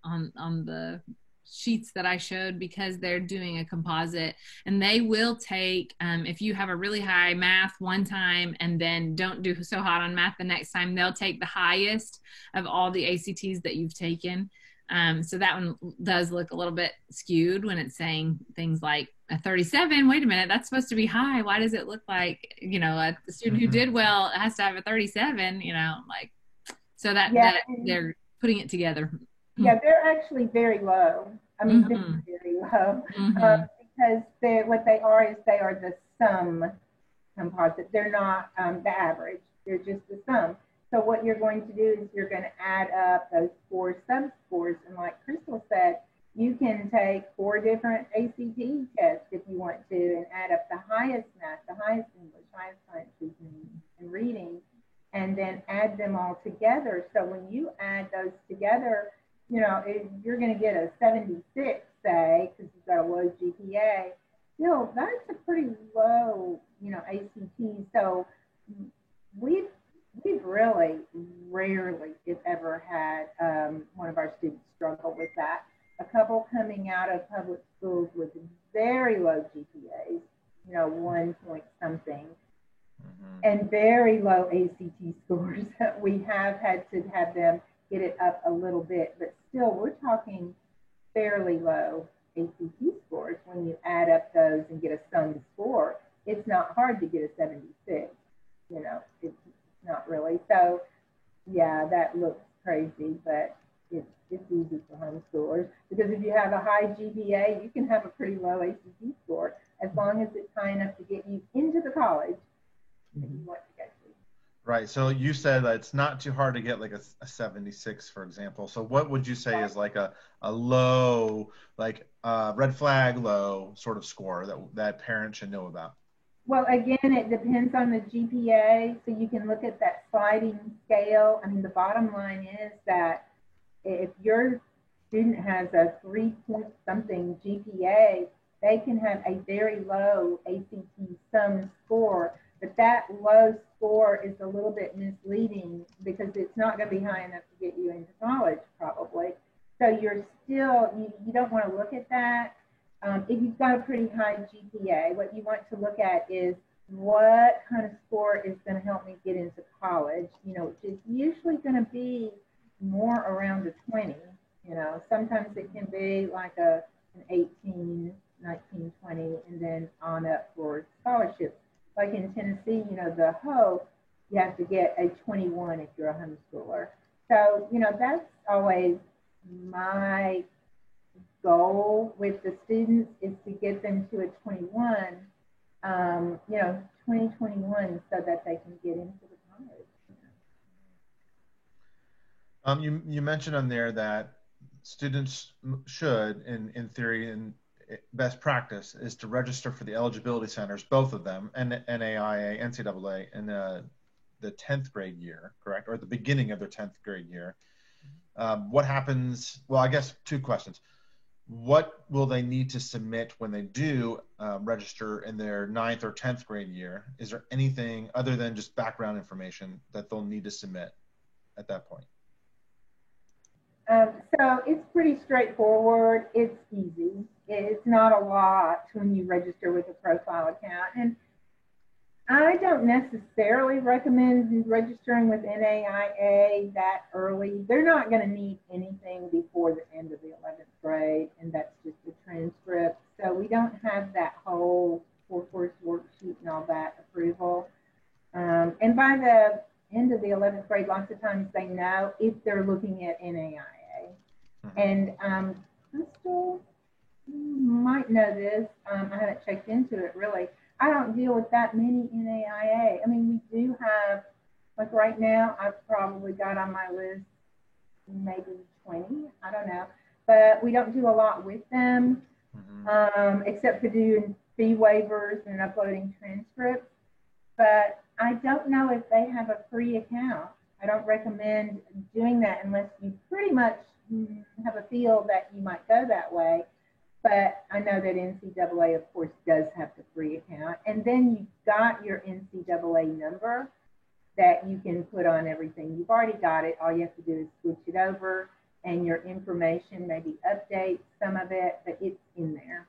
the sheets that I showed because they're doing a composite, and they will take if you have a really high math one time and then don't do so hot on math the next time, they'll take the highest of all the ACTs that you've taken. So that one does look a little bit skewed when it's saying things like a 37. Wait a minute, that's supposed to be high. Why does it look like, a student who did well has to have a 37, like, so that, Yeah, that they're putting it together. yeah, they're actually very low. I mean, Mm-hmm. very low. Mm-hmm. Because what they are is they are the sum composite. They're not the average. They're just the sum. So what you're going to do is you're going to add up those 4 sub-scores. And like Crystal said, you can take 4 different ACT tests if you want to and add up the highest math, the highest English, highest science, and reading, and then add them all together. So when you add those together, you're going to get a 76, say, because you've got a low GPA. Still, that's a pretty low, ACT. So we've really rarely, if ever, had one of our students struggle with that. A couple coming out of public schools with very low GPAs, 1 point something, and very low ACT scores. We have had to have them get it up a little bit, but still, we're talking fairly low ACT scores. When you add up those and get a sum score, it's not hard to get a 76. It's not really. So, yeah, that looks crazy, but it's easy for homeschoolers, because if you have a high GPA, you can have a pretty low ACT score as long as it's high enough to get you into the college that you want to get to. Right. So you said that it's not too hard to get like a 76, for example. So what would you say is like a low, like red flag low sort of score that parents should know about? Well, again, it depends on the GPA. So you can look at that sliding scale. I mean, the bottom line is that if your student has a 3 point something GPA, they can have a very low ACT sum score, but that low score is a little bit misleading because it's not going to be high enough to get you into college, probably. So you're still, you don't want to look at that. If you've got a pretty high GPA, what you want to look at is what kind of score is going to help me get into college, which is usually going to be more around a 20. Sometimes it can be like an 18, 19, 20, and then on up for scholarships. Like in Tennessee, the Hope, you have to get a 21 if you're a homeschooler. So, that's always my goal with the students, is to get them to a 21, 2021, so that they can get into the college. You mentioned on there that students should, in theory, and best practice, is to register for the eligibility centers, both of them, NAIA, NCAA, in the 10th grade year, correct? Or at the beginning of their 10th grade year. What happens? Well, I guess 2 questions. What will they need to submit when they do register in their 9th or 10th grade year? Is there anything other than just background information that they'll need to submit at that point? So it's pretty straightforward. It's easy. It's not a lot when you register with a profile account. And I don't necessarily recommend registering with NAIA that early. They're not going to need anything before the end of the 11th grade, and that's just a transcript. So we don't have that whole 4-course worksheet and all that approval. And by the end of the 11th grade, lots of times they know if they're looking at NAIA. And Crystal might know this. I haven't checked into it really. I don't deal with that many NAIA. I mean, we do have, like right now, I've probably got on my list maybe 20. I don't know. But we don't do a lot with them, except for doing fee waivers and uploading transcripts. But I don't know if they have a free account. I don't recommend doing that unless you pretty much have a feel that you might go that way. But I know that NCAA, of course, does have the free account. And then you've got your NCAA number that you can put on everything. You've already got it. All you have to do is switch it over, and your information maybe update some of it, but it's in there.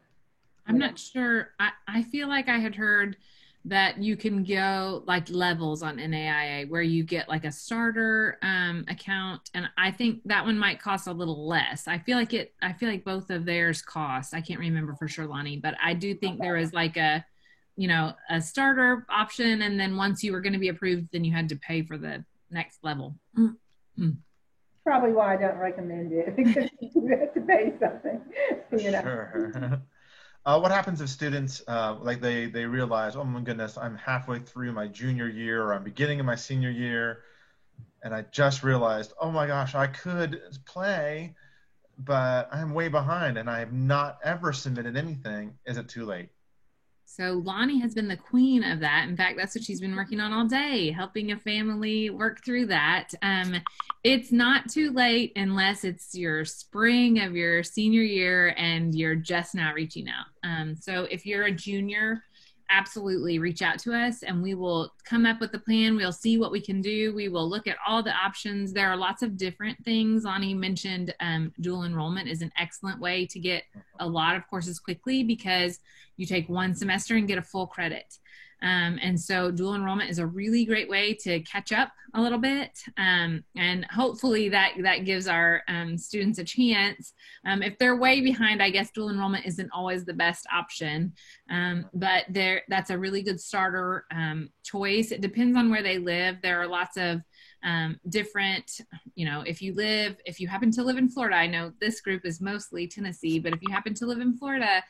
I'm not sure. I feel like I had heard that you can go like levels on NAIA where you get like a starter account, and I think that one might cost a little less. I feel like both of theirs cost. I can't remember for sure, Lonnie, but I do think there is like a, you know, a starter option, and then once you were going to be approved, then you had to pay for the next level. Mm-hmm. Probably why I don't recommend it, because you have to pay something, you know. Sure. What happens if students like they realize, oh my goodness, I'm halfway through my junior year or I'm beginning of my senior year, and I just realized, oh my gosh, I could play, but I'm way behind and I have not ever submitted anything. Is it too late? So Lonnie has been the queen of that. In fact, that's what she's been working on all day, helping a family work through that. It's not too late unless it's your spring of your senior year and you're just now reaching out. So if you're a junior, absolutely reach out to us and we will come up with a plan. We'll see what we can do. We will look at all the options. There are lots of different things. Lonnie mentioned dual enrollment is an excellent way to get a lot of courses quickly because you take one semester and get a full credit. And so dual enrollment is a really great way to catch up a little bit. And hopefully that gives our students a chance. If they're way behind, I guess dual enrollment isn't always the best option. But that's a really good starter choice. It depends on where they live. There are lots of different, you know, if you happen to live in Florida, I know this group is mostly Tennessee, but if you happen to live in Florida,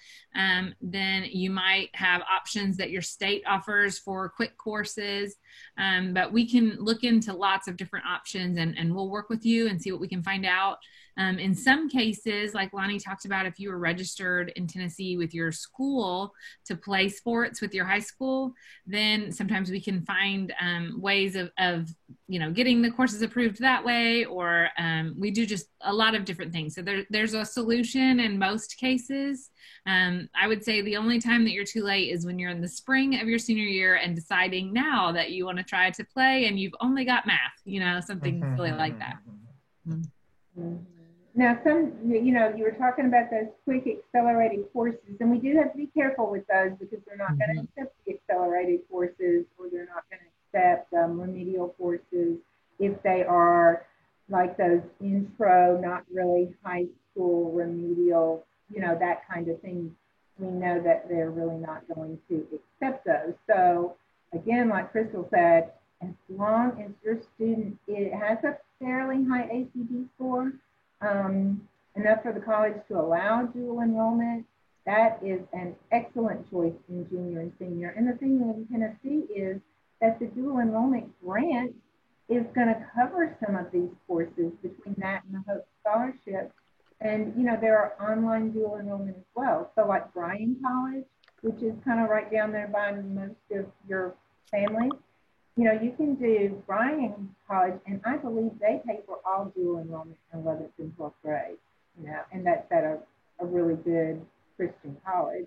then you might have options that your state offers for quick courses. But we can look into lots of different options and we'll work with you and see what we can find out. In some cases, like Lonnie talked about, if you were registered in Tennessee with your school to play sports with your high school, then sometimes we can find ways of you know, getting the courses approved that way, or we do just a lot of different things. So there's a solution in most cases. I would say the only time that you're too late is when you're in the spring of your senior year and deciding now that you want to try to play and you've only got math, you know, something silly like that. Mm-hmm. Now, you know, you were talking about those quick accelerated courses, and we do have to be careful with those because they're not going to accept the accelerated courses, or they're not going to accept remedial courses if they are like those intro, not really high school remedial, you know, that kind of thing. We know that they're really not going to accept those. So again, like Crystal said, as long as your student has a fairly high ACT score, enough for the college to allow dual enrollment, that is an excellent choice in junior and senior. And the thing in Tennessee is that the dual enrollment grant is going to cover some of these courses between that and the Hope Scholarship. And, you know, there are online dual enrollment as well. So like Bryan College, which is kind of right down there by most of your families, you know, you can do Bryan College, and I believe they pay for all dual enrollment in 11th and 12th grade, you know, and that's at a really good Christian college.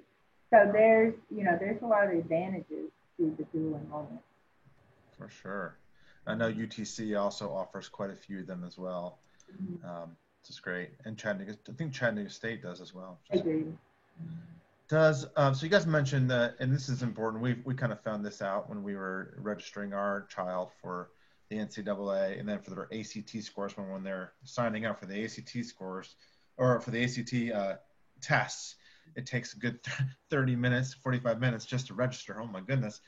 So there's, you know, there's a lot of advantages to the dual enrollment. For sure. I know UTC also offers quite a few of them as well. Which is great. And Chattanooga, I think Chattanooga State does as well. I do. So you guys mentioned that, and this is important, we kind of found this out when we were registering our child for the NCAA and then for their ACT scores when they're signing up for the ACT scores or for the ACT tests. It takes a good 30 minutes, 45 minutes just to register. Oh my goodness.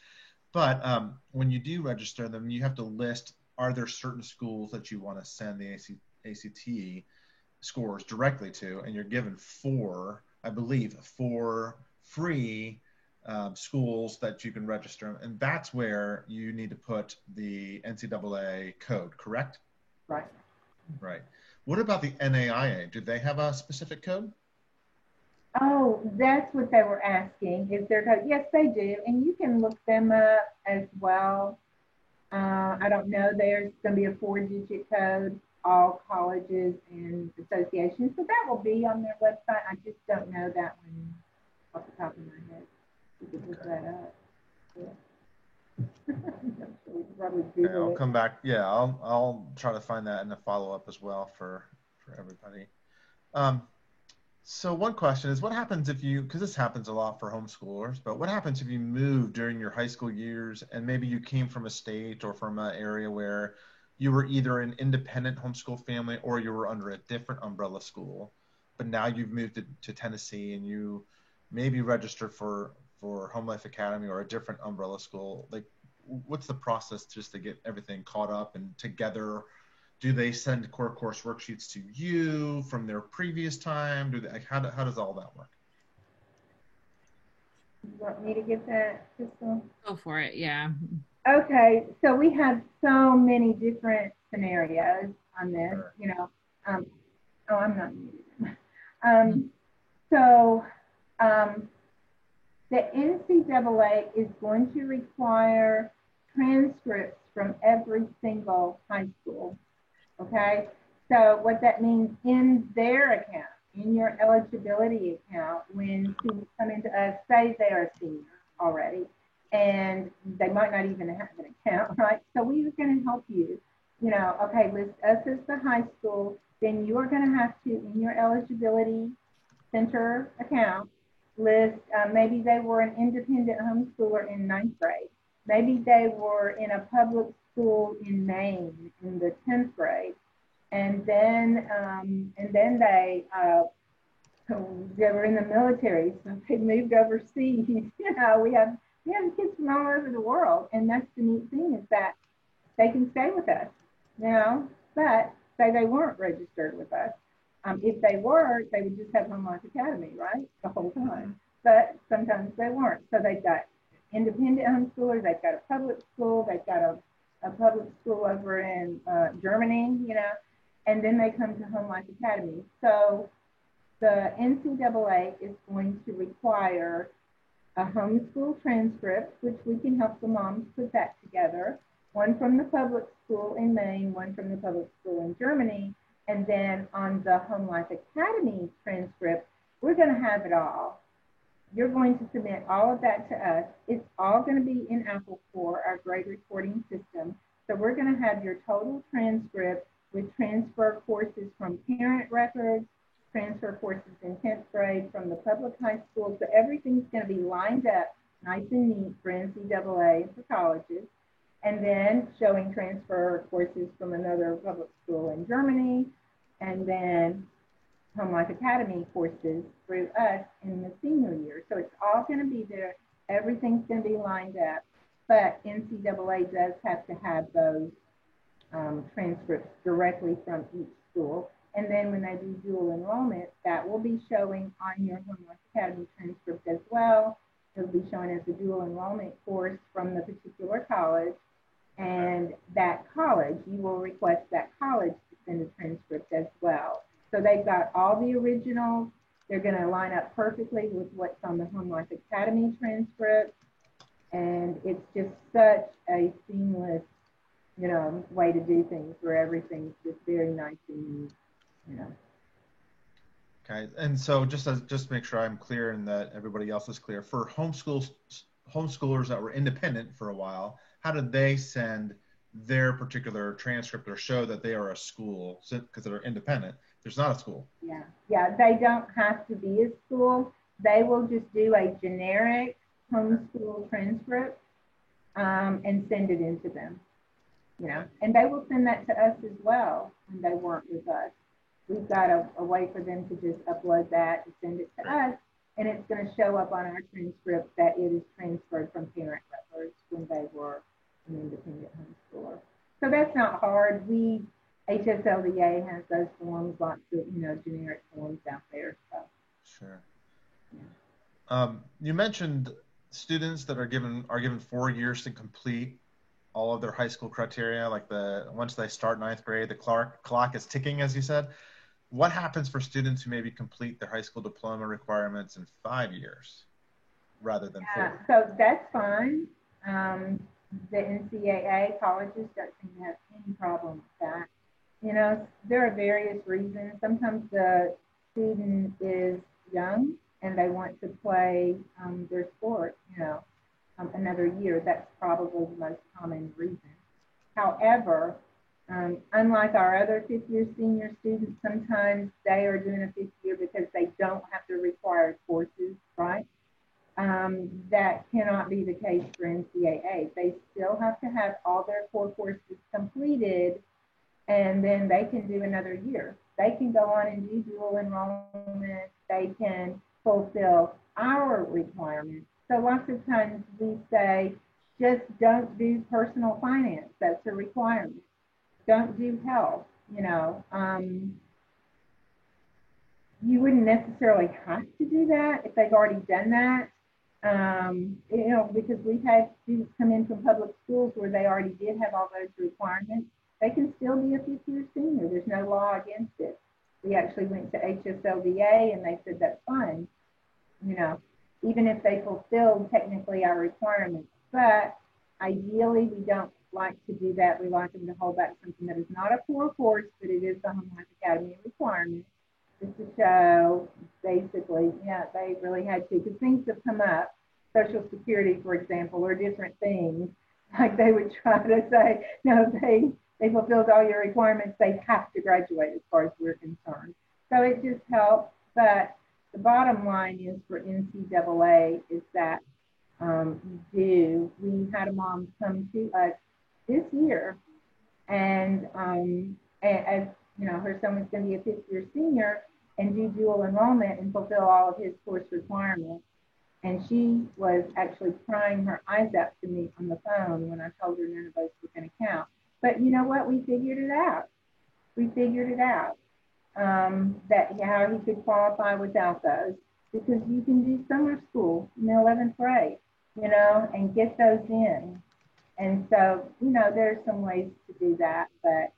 But when you do register them, you have to list, are there certain schools that you want to send the ACT scores directly to, and you're given four free schools that you can register, and that's where you need to put the NCAA code, correct? Right. Right. What about the NAIA? Do they have a specific code? Oh, that's what they were asking. Is there code? Yes, they do, and you can look them up as well. I don't know. There's going to be a 4-digit code, all colleges and associations. So that will be on their website. I just don't know that one off the top of my head. You could look that up. Yeah. Okay, I'll come back. Yeah, I'll try to find that in the follow-up as well for everybody. So one question is, what happens if you, because this happens a lot for homeschoolers, but what happens if you move during your high school years and maybe you came from a state or from an area where you were either an independent homeschool family or you were under a different umbrella school, but now you've moved to Tennessee and you maybe registered for Home Life Academy or a different umbrella school. Like, what's the process just to get everything caught up and together? Do they send core course worksheets to you from their previous time? Do they, like, how does all that work? You want me to get that, Crystal? Go for it. Yeah. Okay, so we have so many different scenarios on this, Sure. you know. Oh, I'm not muted. Um, so um, the NCAA is going to require transcripts from every single high school. Okay, so what that means in their account, in your eligibility account, when students come into us, say they are senior already, and they might not even have an account, right? So we are going to help you, you know, okay, list us as the high school, then you are going to have to, in your eligibility center account, list, maybe they were an independent homeschooler in ninth grade. Maybe they were in a public school in Maine in the 10th grade. And then they were in the military, so they moved overseas. You know, we have kids from all over the world, and that's the neat thing is that they can stay with us, you know, but say they weren't registered with us. If they were, they would just have Home Life Academy, right, the whole time. But sometimes they weren't. So they've got independent homeschoolers, they've got a public school, they've got a public school over in Germany, you know, and then they come to Home Life Academy. So the NCAA is going to require a homeschool transcript, which we can help the moms put that together, one from the public school in Maine, one from the public school in Germany, and then on the Home Life Academy transcript, we're going to have it all. You're going to submit all of that to us. It's all going to be in Apple Core, our grade reporting system. So we're going to have your total transcript with transfer courses from parent records, transfer courses in 10th grade from the public high school. So everything's going to be lined up nice and neat for NCAA for colleges. And then showing transfer courses from another public school in Germany, and then Home Life Academy courses through us in the senior year. So it's all going to be there. Everything's going to be lined up. But NCAA does have to have those transcripts directly from each school. And then when they do dual enrollment, that will be showing on your Home Life Academy transcript as well. It'll be showing as a dual enrollment course from the particular college. And that college, you will request that college to send a transcript as well. So they've got all the originals. They're going to line up perfectly with what's on the Home Life Academy transcript. And it's just such a seamless, you know, way to do things where everything's just very nice and neat, you know. Okay, and so just to make sure I'm clear and that everybody else is clear, for homeschoolers that were independent for a while, how did they send their particular transcript or show that they are a school? Because they're independent, there's not a school. Yeah, they don't have to be a school. They will just do a generic homeschool transcript and send it into them, you know, and they will send that to us as well when they weren't with us. We've got a way for them to just upload that and send it to us, and it's going to show up on our transcript that it is transferred from parent records when they were an independent homeschooler. So that's not hard. HSLDA has those forms, lots of, you know, generic forms out there. So. Sure. Yeah. You mentioned students that are given 4 years to complete all of their high school criteria, like once they start ninth grade, the clock is ticking, as you said. What happens for students who maybe complete their high school diploma requirements in 5 years rather than 4? So that's fine. The NCAA colleges don't seem to have any problem with that. You know, there are various reasons. Sometimes the student is young and they want to play their sport, you know, another year. That's probably the most common reason. However, Unlike our other fifth-year senior students, sometimes they are doing a fifth year because they don't have the required courses, right? That cannot be the case for NCAA. They still have to have all their core courses completed, and then they can do another year. They can go on and do dual enrollment. They can fulfill our requirements. So lots of times we say, just don't do personal finance. That's a requirement. Don't do health. You wouldn't necessarily have to do that if they've already done that. Because we've had students come in from public schools where they already did have all those requirements. They can still be a fifth-year senior. There's no law against it. We actually went to HSLDA and they said that's fine, even if they fulfilled technically our requirements. But ideally, we don't like to do that. We like them to hold back something that is not a core course, but it is the Home Life Academy requirement, just to show basically, they really had to, because things have come up, Social Security, for example, or different things, like they would try to say, no, they fulfilled all your requirements, they have to graduate as far as we're concerned. So it just helps, but the bottom line is for NCAA is that we had a mom come to us this year, and as her son was going to be a fifth-year senior and do dual enrollment and fulfill all of his course requirements. And she was actually crying her eyes out to me on the phone when I told her none of those were going to count. But you know what? We figured it out. That how he could qualify without those, because you can do summer school in the 11th grade, and get those in. And so, there's some ways to do that, but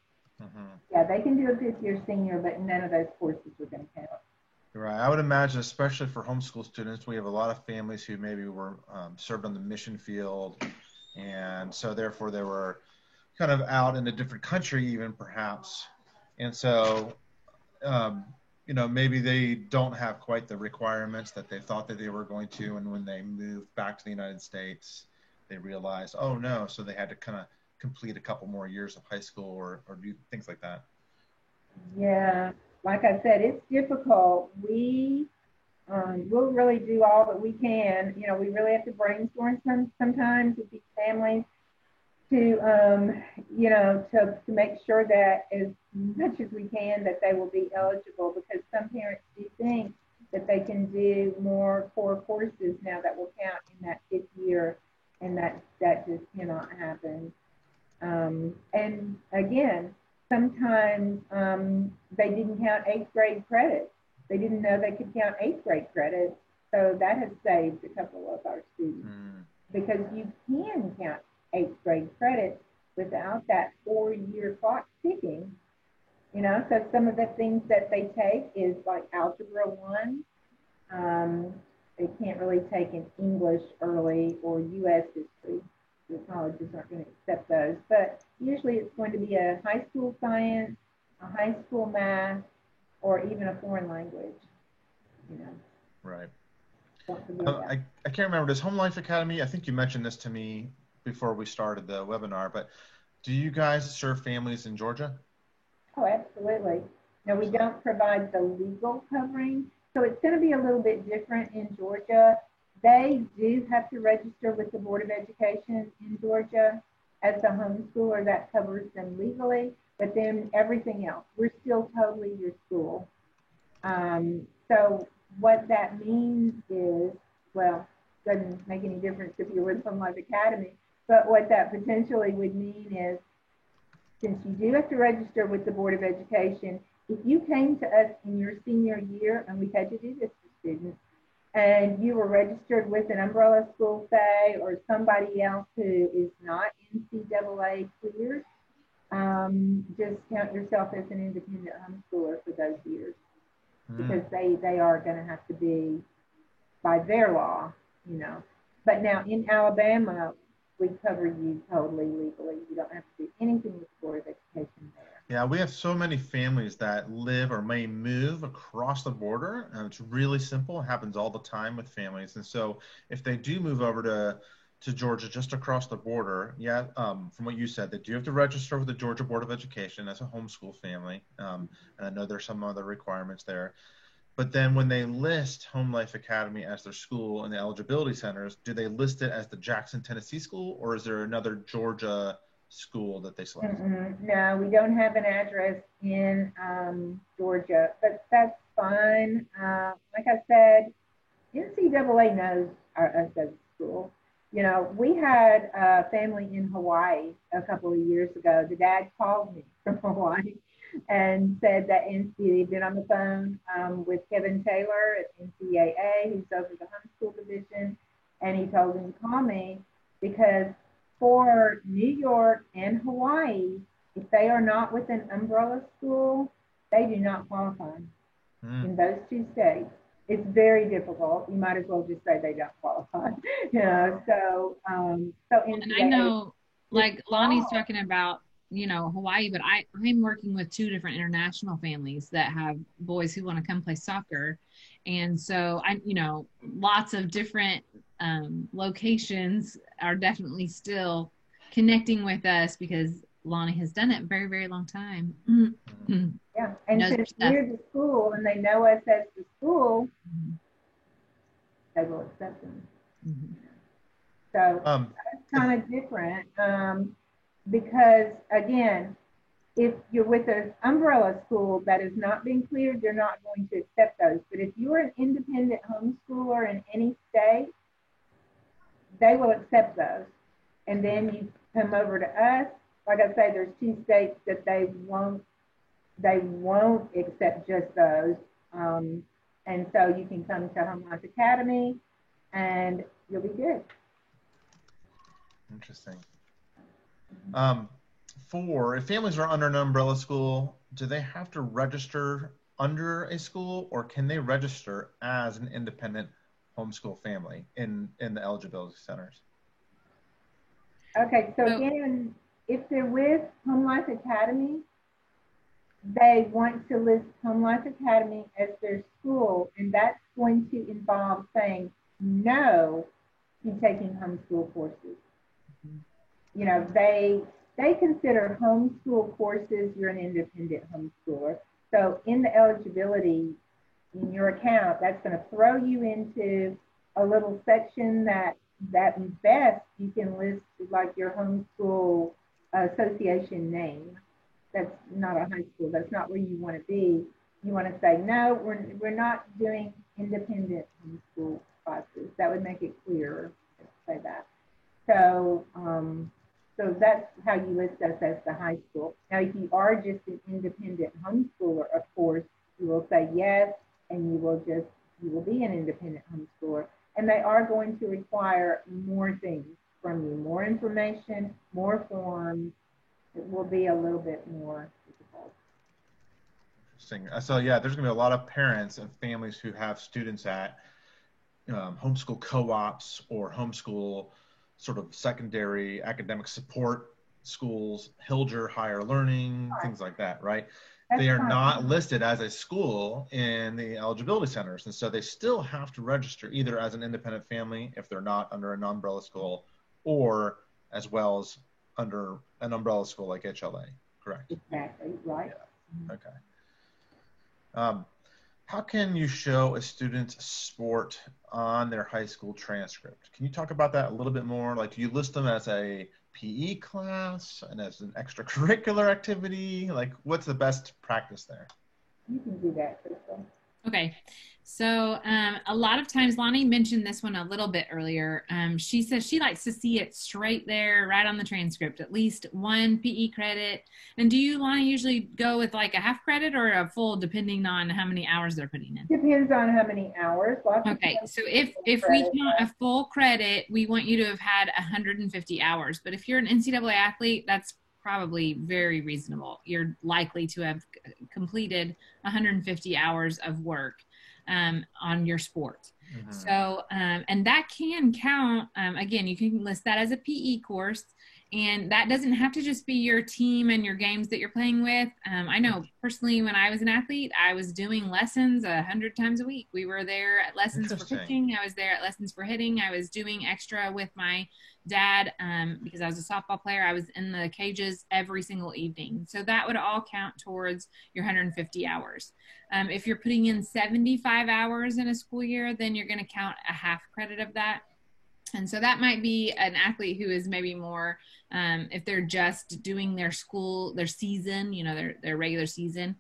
they can do a fifth-year senior, but none of those courses are going to count. Right. I would imagine, especially for homeschool students, we have a lot of families who maybe were served on the mission field, and so therefore they were kind of out in a different country even perhaps. And so, maybe they don't have quite the requirements that they thought that they were going to, and when they moved back to the United States, they realized, oh no, so they had to kind of complete a couple more years of high school or do things like that. Yeah, like I said, it's difficult. We'll really do all that we can. We really have to brainstorm sometimes with these families to make sure that as much as we can that they will be eligible, because some parents do think that they can do more core courses now that will count in that fifth year, and that just cannot happen. And again, sometimes they didn't count eighth grade credits. They didn't know they could count eighth grade credits. So that has saved a couple of our students, because you can count eighth grade credits without that 4-year clock ticking. So some of the things that they take is like Algebra 1. They can't really take in English early or U.S. history. The colleges aren't going to accept those. But usually it's going to be a high school science, a high school math, or even a foreign language. Right. I can't remember. Does Home Life Academy, I think you mentioned this to me before we started the webinar, but do you guys serve families in Georgia? Oh, absolutely. No, we don't provide the legal covering. So it's going to be a little bit different in Georgia. They do have to register with the Board of Education in Georgia as a homeschooler. That covers them legally, but then everything else, we're still totally your school. So what that means is, well, doesn't make any difference if you're with Home Life Academy, but what that potentially would mean is, since you do have to register with the Board of Education, if you came to us in your senior year, and we've had to do this for students, and you were registered with an umbrella school, say, or somebody else who is not NCAA cleared, just count yourself as an independent homeschooler for those years, because they are going to have to be by their law, But now in Alabama, we cover you totally legally. You don't have to do anything with the Board of Education there. Yeah, we have so many families that live or may move across the border. It's really simple. It happens all the time with families. And so if they do move over to Georgia just across the border, yeah, from what you said, they do have to register with the Georgia Board of Education as a homeschool family. And I know there's some other requirements there. But then when they list Home Life Academy as their school in the eligibility centers, do they list it as the Jackson, Tennessee school, or is there another Georgia school that they select? No, we don't have an address in Georgia, but that's fine. Like I said, NCAA knows us as a school. You know, we had a family in Hawaii a couple of years ago. The dad called me from Hawaii and said that he'd been on the phone with Kevin Taylor at NCAA, who's over the homeschool division, and he told him to call me because for New York and Hawaii, if they are not with an umbrella school, they do not qualify in those two states. It's very difficult. You might as well just say they don't qualify. You know, so NCAA, and I know, like Lonnie's talking about, you know, Hawaii, but I'm working with 2 different international families that have boys who want to come play soccer. And so you know, lots of different locations are definitely still connecting with us because Lonnie has done it a very, very long time. Yeah, and since we're the school and they know us as the school, they will accept them. So that's kind of different because, again, if you're with an umbrella school that is not being cleared, they're not going to accept those. But if you're an independent homeschooler in any state, they will accept those. And then you come over to us. Like I say, there's 2 states that they won't accept just those. And so you can come to Home Life Academy and you'll be good. Interesting. If families are under an umbrella school, do they have to register under a school, or can they register as an independent homeschool family in the eligibility centers? Okay, so again, if they're with Home Life Academy, they want to list Home Life Academy as their school, and that's going to involve saying no to taking homeschool courses. You know, they consider homeschool courses, you're an independent homeschooler. So in the eligibility in your account, that's going to throw you into a little section that best you can list like your homeschool association name. That's not a high school. That's not where you want to be. You want to say, no, we're not doing independent homeschool classes. That would make it clearer to say that. So that's how you list us as the high school. Now, if you are just an independent homeschooler, of course, you will say yes, and you will be an independent homeschooler. And they are going to require more things from you, more information, more forms. It will be a little bit more difficult. Interesting. So yeah, there's going to be a lot of parents and families who have students at homeschool co-ops or homeschool sort of secondary academic support schools, Hilger Higher Learning, things like that, right? They are not listed as a school in the eligibility centers. And so they still have to register either as an independent family if they're not under an umbrella school, or as well as under an umbrella school like HLA, correct? Exactly, right. Yeah. Okay. How can you show a student's sport on their high school transcript? Can you talk about that a little bit more? Like, do you list them as a PE class and as an extracurricular activity? Like, what's the best practice there? You can do that, Crystal. Okay. So a lot of times, Lonnie mentioned this one a little bit earlier. She says she likes to see it straight there, right on the transcript, at least 1 PE credit. And do you, Lonnie, usually go with like a half credit or a full, depending on how many hours they're putting in? Depends on how many hours. Okay. So if we count a full credit, we want you to have had 150 hours. But if you're an NCAA athlete, that's probably very reasonable. You're likely to have completed 150 hours of work on your sport. So, and that can count, again, you can list that as a PE course. And that doesn't have to just be your team and your games that you're playing with. I know personally, when I was an athlete, I was doing lessons 100 times a week. We were there at lessons for pitching. I was there at lessons for hitting. I was doing extra with my dad because I was a softball player. I was in the cages every single evening. So that would all count towards your 150 hours. If you're putting in 75 hours in a school year, then you're going to count a half credit of that. And so that might be an athlete who is maybe more, if they're just doing their season, their regular season.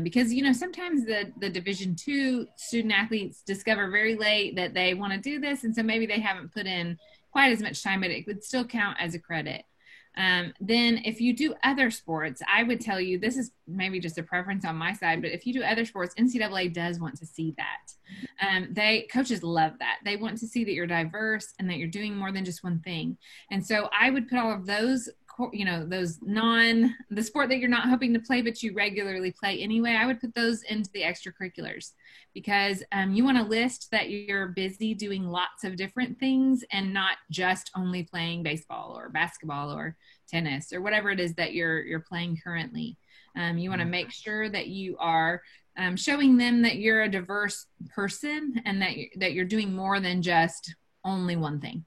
Because, sometimes the Division II student athletes discover very late that they want to do this. And so maybe they haven't put in quite as much time, but it would still count as a credit. Then if you do other sports, I would tell you, this is maybe just a preference on my side, but if you do other sports, NCAA does want to see that. Coaches love that. They want to see that you're diverse and that you're doing more than just one thing. And so I would put all of those, the sport that you're not hoping to play, but you regularly play anyway, I would put those into the extracurriculars, because you want to list that you're busy doing lots of different things and not just only playing baseball or basketball or tennis or whatever it is that you're playing currently. You want to make sure that you are showing them that you're a diverse person and that you're doing more than just only one thing.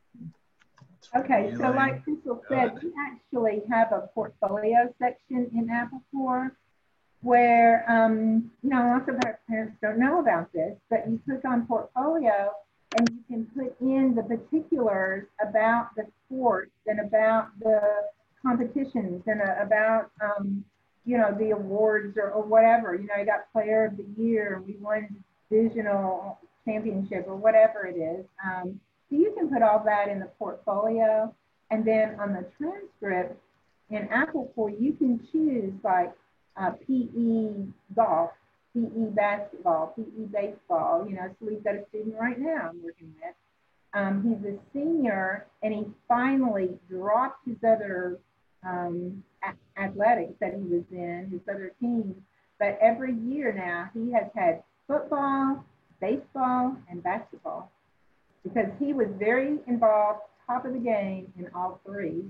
Okay, so like Crystal said, we actually have a portfolio section in Apple Core where, lots of our parents don't know about this, but you click on portfolio and you can put in the particulars about the sports and about the competitions and about, the awards or whatever. You got Player of the Year, we won divisional championship or whatever it is. So you can put all that in the portfolio, and then on the transcript in Apple Core, you can choose like PE golf, PE basketball, PE baseball. So we've got a student right now I'm working with. He's a senior, and he finally dropped his other athletics that he was in, his other teams. But every year now, he has had football, baseball, and basketball, because he was very involved, top of the game in all three.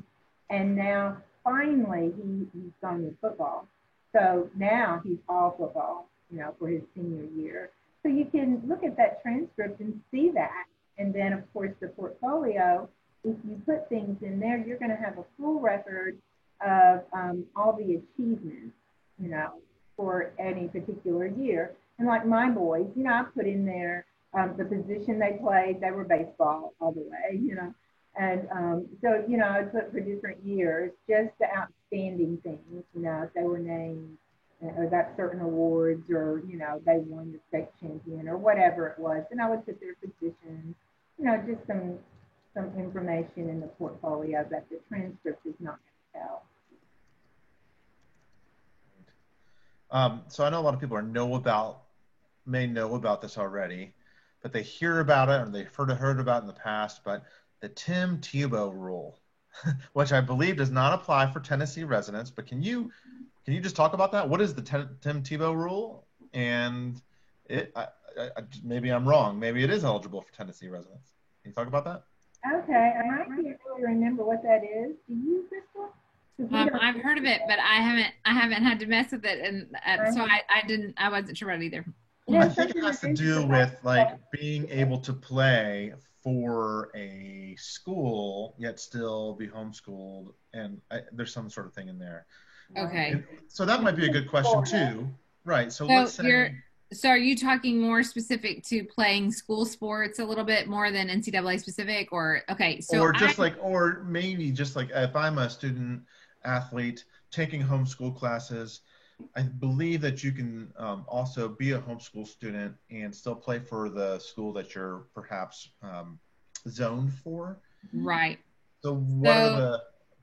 And now, finally, he's gone with football. So now he's all football, for his senior year. So you can look at that transcript and see that. And then, of course, the portfolio, if you put things in there, you're going to have a full record of all the achievements, for any particular year. And like my boys, I put in there the position they played. They were baseball all the way, And so, I put for different years, just the outstanding things, if they were named or got certain awards, or, they won the state champion or whatever it was. And I would put their position, just some information in the portfolio that the transcript is not going to tell. So I know a lot of people may know about this already, but they hear about it, or they've heard about it in the past, but the Tim Tebow rule, which I believe does not apply for Tennessee residents, but can you just talk about that? What is the Tim Tebow rule? And maybe I'm wrong. Maybe it is eligible for Tennessee residents. Can you talk about that? Okay, I can't really remember what that is. Do you, Crystal? I've heard of it, but I haven't had to mess with it, and so I wasn't sure about it either. I think it has to do with like being able to play for a school yet still be homeschooled, and there's some sort of thing in there. Okay. So that might be a good question too, right? So let's say. So are you talking more specific to playing school sports a little bit more than NCAA specific, or okay? So or maybe just like if I'm a student athlete taking homeschool classes, I believe that you can also be a homeschool student and still play for the school that you're perhaps zoned for. Right. So what are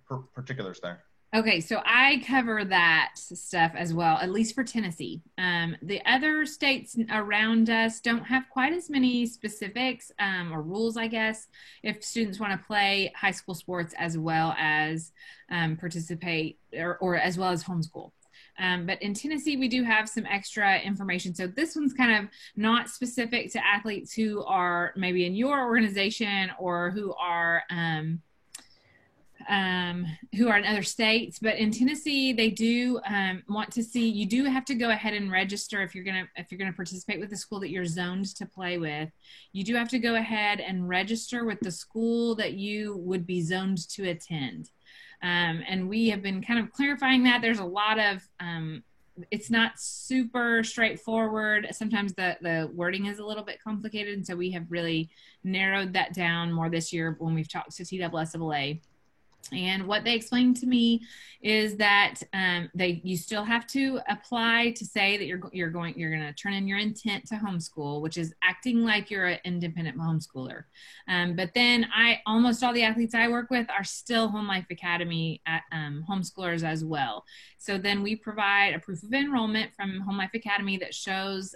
the particulars there? Okay, so I cover that stuff as well, at least for Tennessee. The other states around us don't have quite as many specifics or rules, I guess, if students want to play high school sports as well as participate or as well as homeschool. But in Tennessee, we do have some extra information. So this one's kind of not specific to athletes who are maybe in your organization or who are who are in other states. But in Tennessee, they do want to see, you do have to go ahead and register if you're gonna participate with the school that you're zoned to play with. You do have to go ahead and register with the school that you would be zoned to attend. And we have been kind of clarifying that. There's a lot of it's not super straightforward. Sometimes the wording is a little bit complicated, and so we have really narrowed that down more this year when we've talked to TSSAA. And what they explained to me is that you still have to apply to say that you're going to turn in your intent to homeschool, which is acting like you're an independent homeschooler. But then almost all the athletes I work with are still Home Life Academy homeschoolers as well. So then we provide a proof of enrollment from Home Life Academy that shows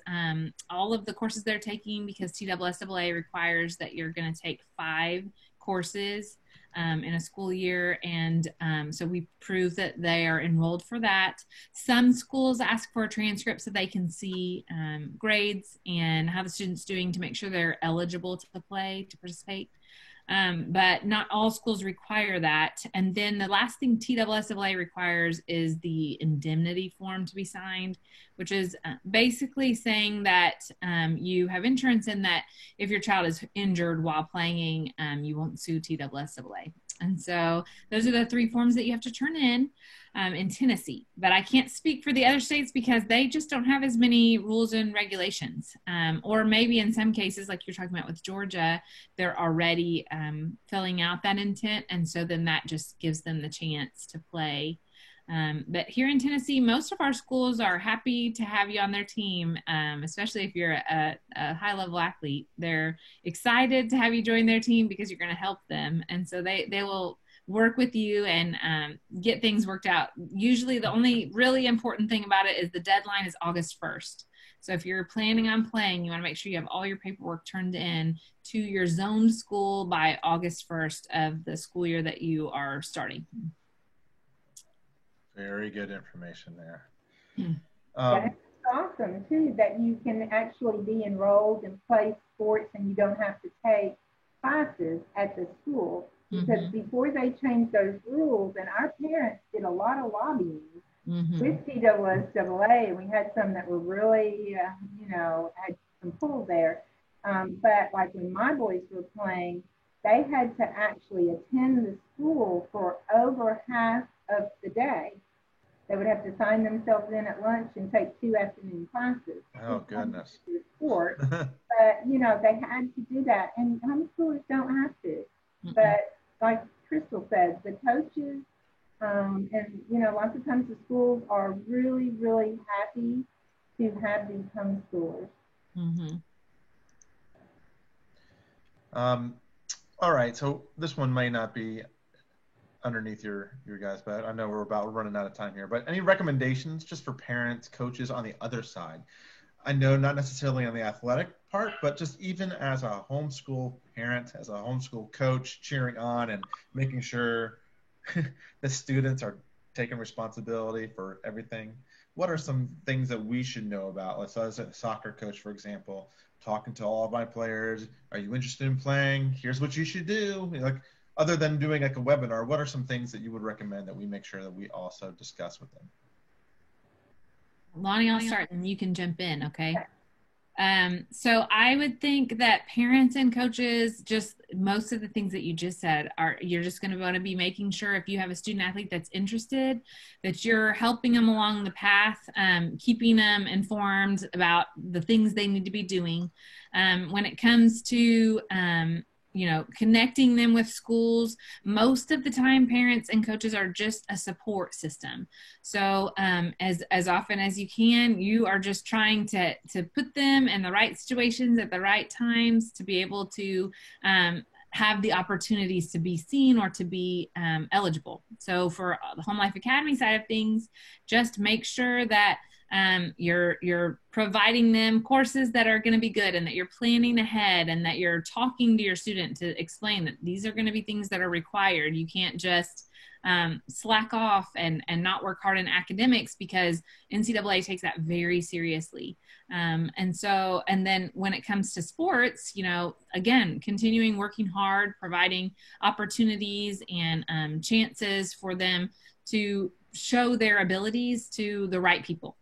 all of the courses they're taking, because TSSAA requires that you're going to take 5 courses in a school year. And so we prove that they are enrolled for that. Some schools ask for a transcript so they can see grades and how the student's doing to make sure they're eligible to participate. But not all schools require that. And then the last thing TSSAA requires is the indemnity form to be signed, which is basically saying that you have insurance and that if your child is injured while playing, you won't sue TSSAA. And so those are the 3 forms that you have to turn in Tennessee. But I can't speak for the other states because they just don't have as many rules and regulations. Or maybe in some cases, like you're talking about with Georgia, they're already filling out that intent. And so then that just gives them the chance to play. But here in Tennessee, most of our schools are happy to have you on their team, especially if you're a high-level athlete. They're excited to have you join their team because you're going to help them. And so they will work with you and get things worked out. Usually the only really important thing about it is the deadline is August 1st. So if you're planning on playing, you want to make sure you have all your paperwork turned in to your zoned school by August 1st of the school year that you are starting. Very good information there. That's awesome too, that you can actually be enrolled and play sports and you don't have to take classes at the school. Because before they changed those rules, and our parents did a lot of lobbying with TSSAA, and we had some that were really, had some pull there. But like when my boys were playing, they had to actually attend the school for over half of the day. They would have to sign themselves in at lunch and take 2 afternoon classes. Oh, goodness. Sport. But, they had to do that. And homeschoolers don't have to. But like Crystal said, the coaches and, lots of times the schools are really, really happy to have these homeschoolers. All right. So this one may not be underneath your guys, but I know we're running out of time here. But any recommendations just for parents, coaches on the other side? I know not necessarily on the athletic part, but just even as a homeschool parent, as a homeschool coach, cheering on and making sure the students are taking responsibility for everything. What are some things that we should know about? Let's say as a soccer coach, for example, talking to all of my players, are you interested in playing? Here's what you should do. Other than doing like a webinar, what are some things that you would recommend that we make sure that we also discuss with them? Lonnie, I'll start and you can jump in, okay? So I would think that parents and coaches, just most of the things that you just said you're just going to want to be making sure if you have a student athlete that's interested, that you're helping them along the path, keeping them informed about the things they need to be doing. When it comes to, connecting them with schools, most of the time parents and coaches are just a support system. So as often as you can, you are just trying to put them in the right situations at the right times to be able to have the opportunities to be seen or to be eligible. So for the Home Life Academy side of things, just make sure that you're providing them courses that are going to be good, and that you're planning ahead, and that you're talking to your student to explain that these are going to be things that are required. You can't just slack off and not work hard in academics, because NCAA takes that very seriously. And then when it comes to sports, again, continuing working hard, providing opportunities and chances for them to show their abilities to the right people.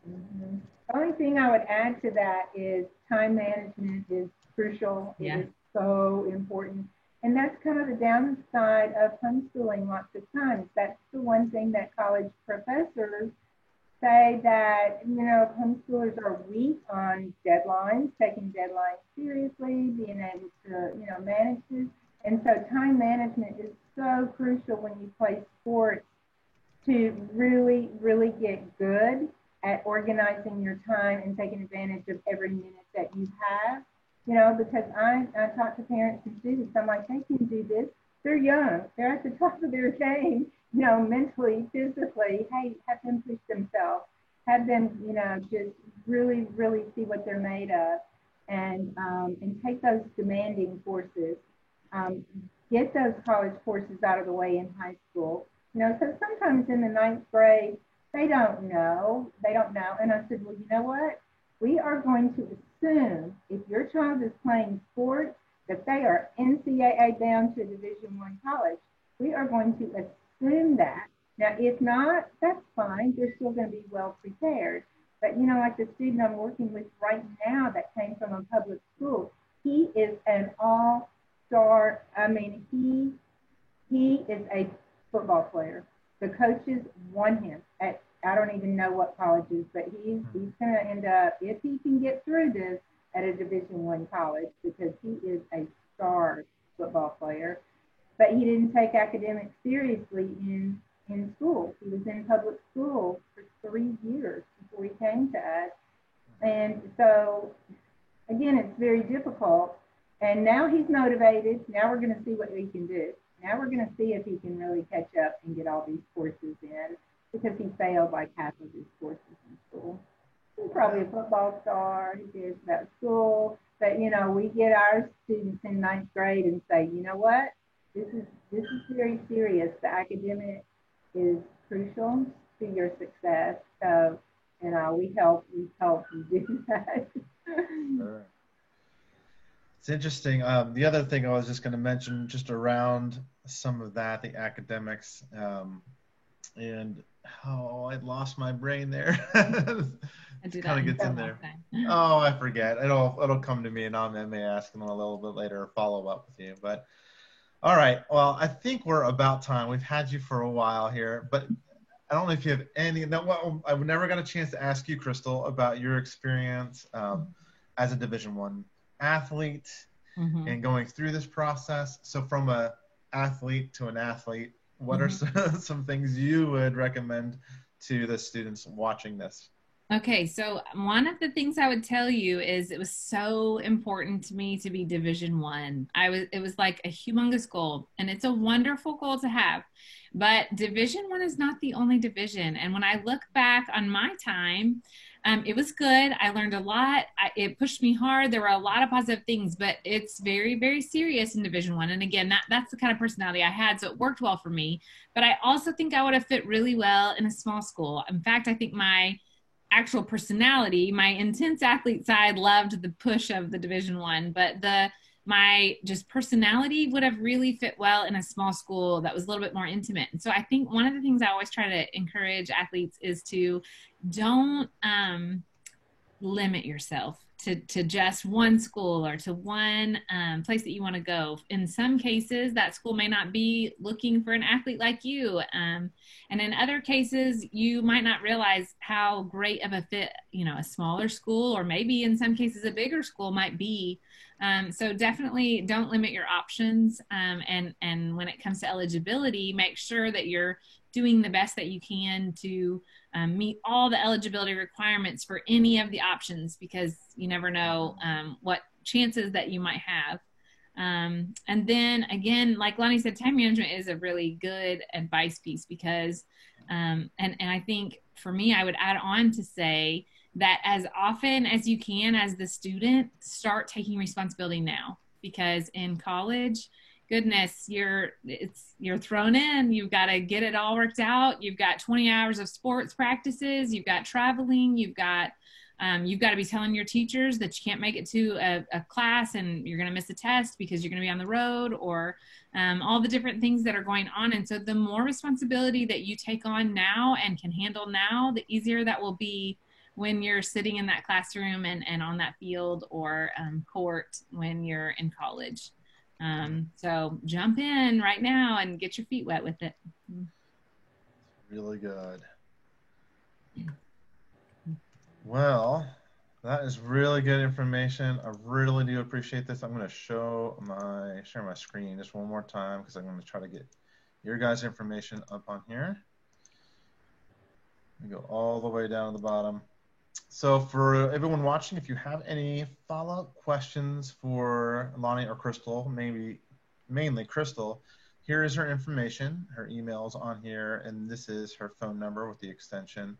Mm-hmm. The only thing I would add to that is time management is crucial. Yeah. It is so important. And that's kind of the downside of homeschooling lots of times. That's the one thing that college professors say, that, homeschoolers are weak on deadlines, taking deadlines seriously, being able to, manage this. And so time management is so crucial when you play sports, to really, really get good at organizing your time and taking advantage of every minute that you have. Because I talk to parents and students, I'm like, they can do this. They're young. They're at the top of their game, mentally, physically. Hey, have them push themselves. Have them, just really, really see what they're made of, and take those demanding courses. Get those college courses out of the way in high school. So sometimes in the 9th grade, they don't know. And I said, well, you know what? We are going to assume, if your child is playing sports, that they are NCAA bound to a Division I college. We are going to assume that. Now, if not, that's fine. They're still going to be well prepared. But, like the student I'm working with right now that came from a public school, he is an all-star. I mean, he is a football player. The coaches want him at, I don't even know what colleges, but he's going to end up, if he can get through this, at a Division I college, because he is a star football player. But he didn't take academics seriously in school. He was in public school for 3 years before he came to us. And so, again, it's very difficult. And now he's motivated. Now we're going to see what he can do. Now we're going to see if he can really catch up and get all these courses in, because he failed like half of his courses in school. He's probably a football star. He cares about school. But, we get our students in 9th grade and say, you know what? This is very serious. The academic is crucial to your success. So, we help you do that. Sure. It's interesting. The other thing I was just going to mention, just around some of that, the academics, and I lost my brain there. It kind of gets in there. Oh, I forget. It'll come to me, and I may ask them a little bit later or follow up with you. But all right. Well, I think we're about time. We've had you for a while here, but I don't know if you have any. No, I've never got a chance to ask you, Crystal, about your experience as a Division I athlete and going through this process. So, from an athlete to an athlete, what are some things you would recommend to the students watching this? Okay, so one of the things I would tell you is it was so important to me to be Division I. It was like a humongous goal, and it's a wonderful goal to have. But Division I is not the only division. And when I look back on my time, it was good. I learned a lot. It pushed me hard. There were a lot of positive things, but it's very, very serious in Division I. And again, that's the kind of personality I had, so it worked well for me. But I also think I would have fit really well in a small school. In fact, I think my actual personality, my intense athlete side loved the push of the Division I, but my just personality would have really fit well in a small school that was a little bit more intimate. And so I think one of the things I always try to encourage athletes is to don't limit yourself to just one school or to one place that you want to go. In some cases, that school may not be looking for an athlete like you. And in other cases, you might not realize how great of a fit, a smaller school, or maybe in some cases a bigger school might be. So definitely don't limit your options. And when it comes to eligibility, make sure that you're doing the best that you can to meet all the eligibility requirements for any of the options, because you never know what chances that you might have. And then again, like Lonnie said, time management is a really good advice piece because, and I think for me, I would add on to say that as often as you can as the student, start taking responsibility now, because in college, goodness, you're thrown in. You've got to get it all worked out. You've got 20 hours of sports practices. You've got traveling. You've got to be telling your teachers that you can't make it to a class and you're going to miss a test because you're going to be on the road, or all the different things that are going on. And so the more responsibility that you take on now and can handle now, the easier that will be when you're sitting in that classroom and on that field or court when you're in college. So jump in right now and get your feet wet with it. Really good. Well, that is really good information. I really do appreciate this. I'm going to share my screen just one more time because I'm going to try to get your guys' information up on here. We go all the way down to the bottom. So for everyone watching, if you have any follow-up questions for Lonnie or Crystal, mainly Crystal, here is her information. Her email's on here, and this is her phone number with the extension.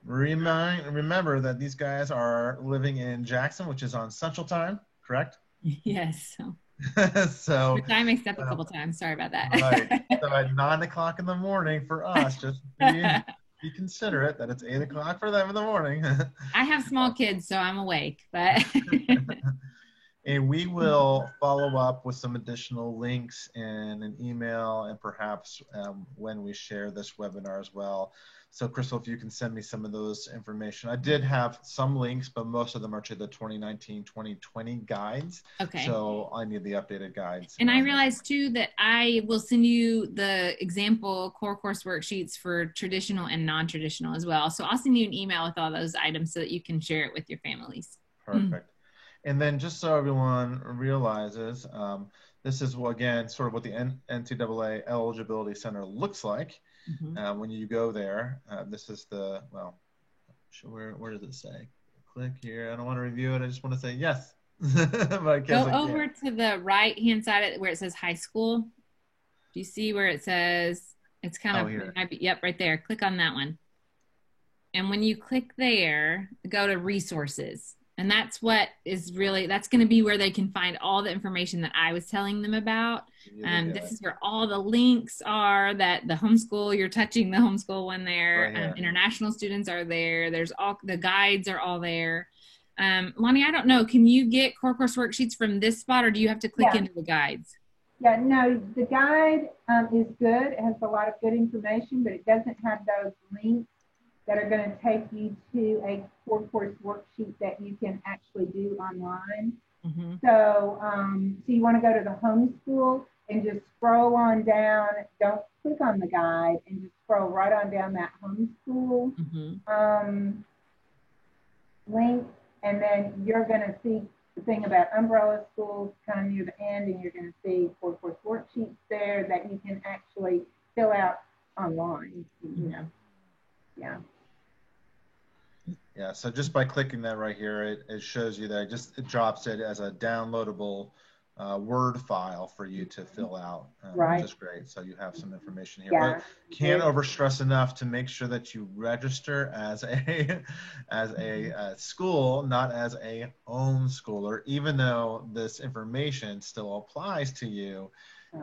Remember that these guys are living in Jackson, which is on Central Time, correct? Yes. So I mixed up a couple times. Sorry about that. Right. So at 9 o'clock in the morning for us, just be considerate that it's 8 o'clock for them in the morning. I have small kids, so I'm awake, but. And we will follow up with some additional links in an email and perhaps when we share this webinar as well. So Crystal, if you can send me some of those information. I did have some links, but most of them are to the 2019-2020 guides. Okay. So I need the updated guides. And I realized too that I will send you the example core course worksheets for traditional and non-traditional as well. So I'll send you an email with all those items so that you can share it with your families. Perfect. And then just so everyone realizes, this is, again, sort of what the NCAA Eligibility Center looks like when you go there. This is the, well, where does it say? Click here. I don't want to review it. I just want to say yes. But go over to the right-hand side where it says high school. Do you see where it says, it's kind of, yep, right there. Click on that one. And when you click there, go to resources. And that's what is really, that's going to be where they can find all the information that I was telling them about. This is where all the links are, that the homeschool, you're touching the homeschool one there. Right, international students are there. There's all, the guides are all there. Lonnie, I don't know, can you get core course worksheets from this spot, or do you have to click into the guides? Yeah, no, the guide is good. It has a lot of good information, but it doesn't have those links that are going to take you to a core course worksheet that you can actually do online. So, so you want to go to the homeschool and just scroll on down. Don't click on the guide, and just scroll right on down that homeschool link, and then you're going to see the thing about umbrella schools kind of near the end, and you're going to see core course worksheets there that you can actually fill out online. You know, Yeah, so just by clicking that right here, it shows you that it drops it as a downloadable Word file for you to fill out, which is great. So you have some information here. But can't overstress enough to make sure that you register as a school, not as a homeschooler. Even though this information still applies to you,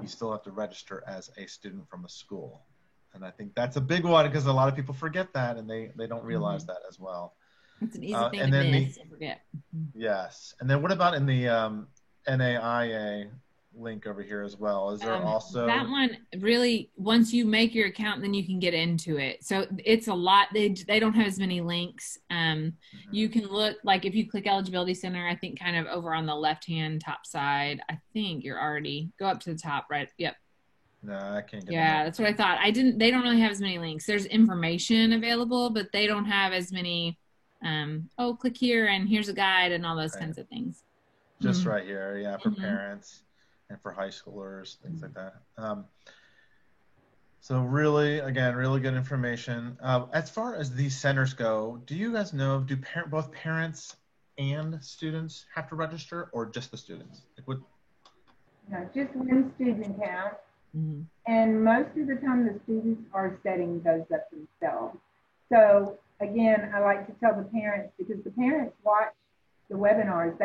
you still have to register as a student from a school. And I think that's a big one because a lot of people forget that, and they don't realize that as well. It's an easy thing to miss and forget. Yes. And then what about in the NAIA link over here as well? Is there also... That one, really, once you make your account, then you can get into it. So it's a lot. They don't have as many links. You can look, like if you click Eligibility Center, I think kind of over on the left-hand top side, I think you're already, go up to the top, right? Yep. No, I can't get that's what I thought. They don't really have as many links. There's information available, but they don't have as many, click here and here's a guide and all those kinds of things. Just right here, for parents and for high schoolers, things like that. So really, again, really good information. As far as these centers go, do you guys know, do both parents and students have to register, or just the students? Like what? just one student count. Mm-hmm. And most of the time, the students are setting those up themselves. So again, I like to tell the parents, because the parents watch the webinars,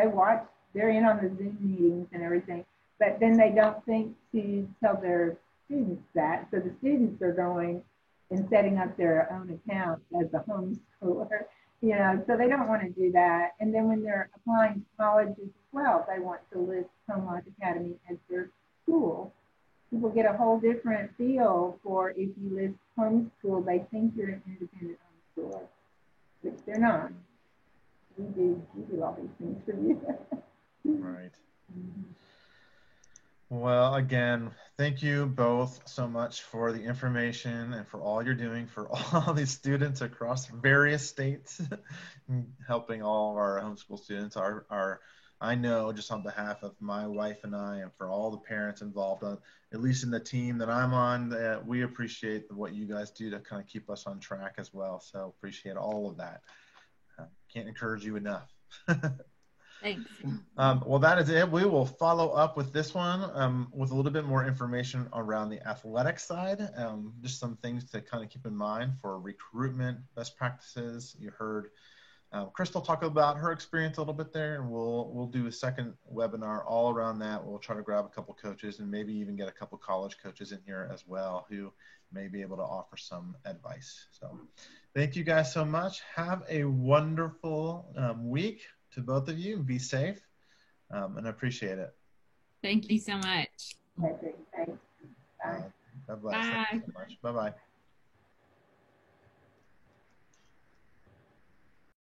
they're in on the Zoom meetings and everything, but then they don't think to tell their students that. So the students are going and setting up their own accounts as a homeschooler, so they don't want to do that. And then when they're applying to colleges as well, they want to list Home Life Academy as their school. People get a whole different feel for if you list homeschool, they think you're an independent homeschooler, which they're not. We do all these things for you. Right. Well, again, thank you both so much for the information and for all you're doing for all these students across various states, helping all of our homeschool students. I know, just on behalf of my wife and I, and for all the parents involved, at least in the team that I'm on, that we appreciate what you guys do to kind of keep us on track as well. So appreciate all of that. Can't encourage you enough. Thanks. Well, that is it. We will follow up with this one with a little bit more information around the athletic side, just some things to kind of keep in mind for recruitment, best practices. You heard Crystal talk about her experience a little bit there, and we'll do a second webinar all around that. We'll try to grab a couple coaches and maybe even get a couple college coaches in here as well who may be able to offer some advice. So thank you guys so much. Have a wonderful week to both of you. Be safe, and I appreciate it. Thank you so much. Thanks. Bye. God bless. Bye. Thank you so much. Bye-bye.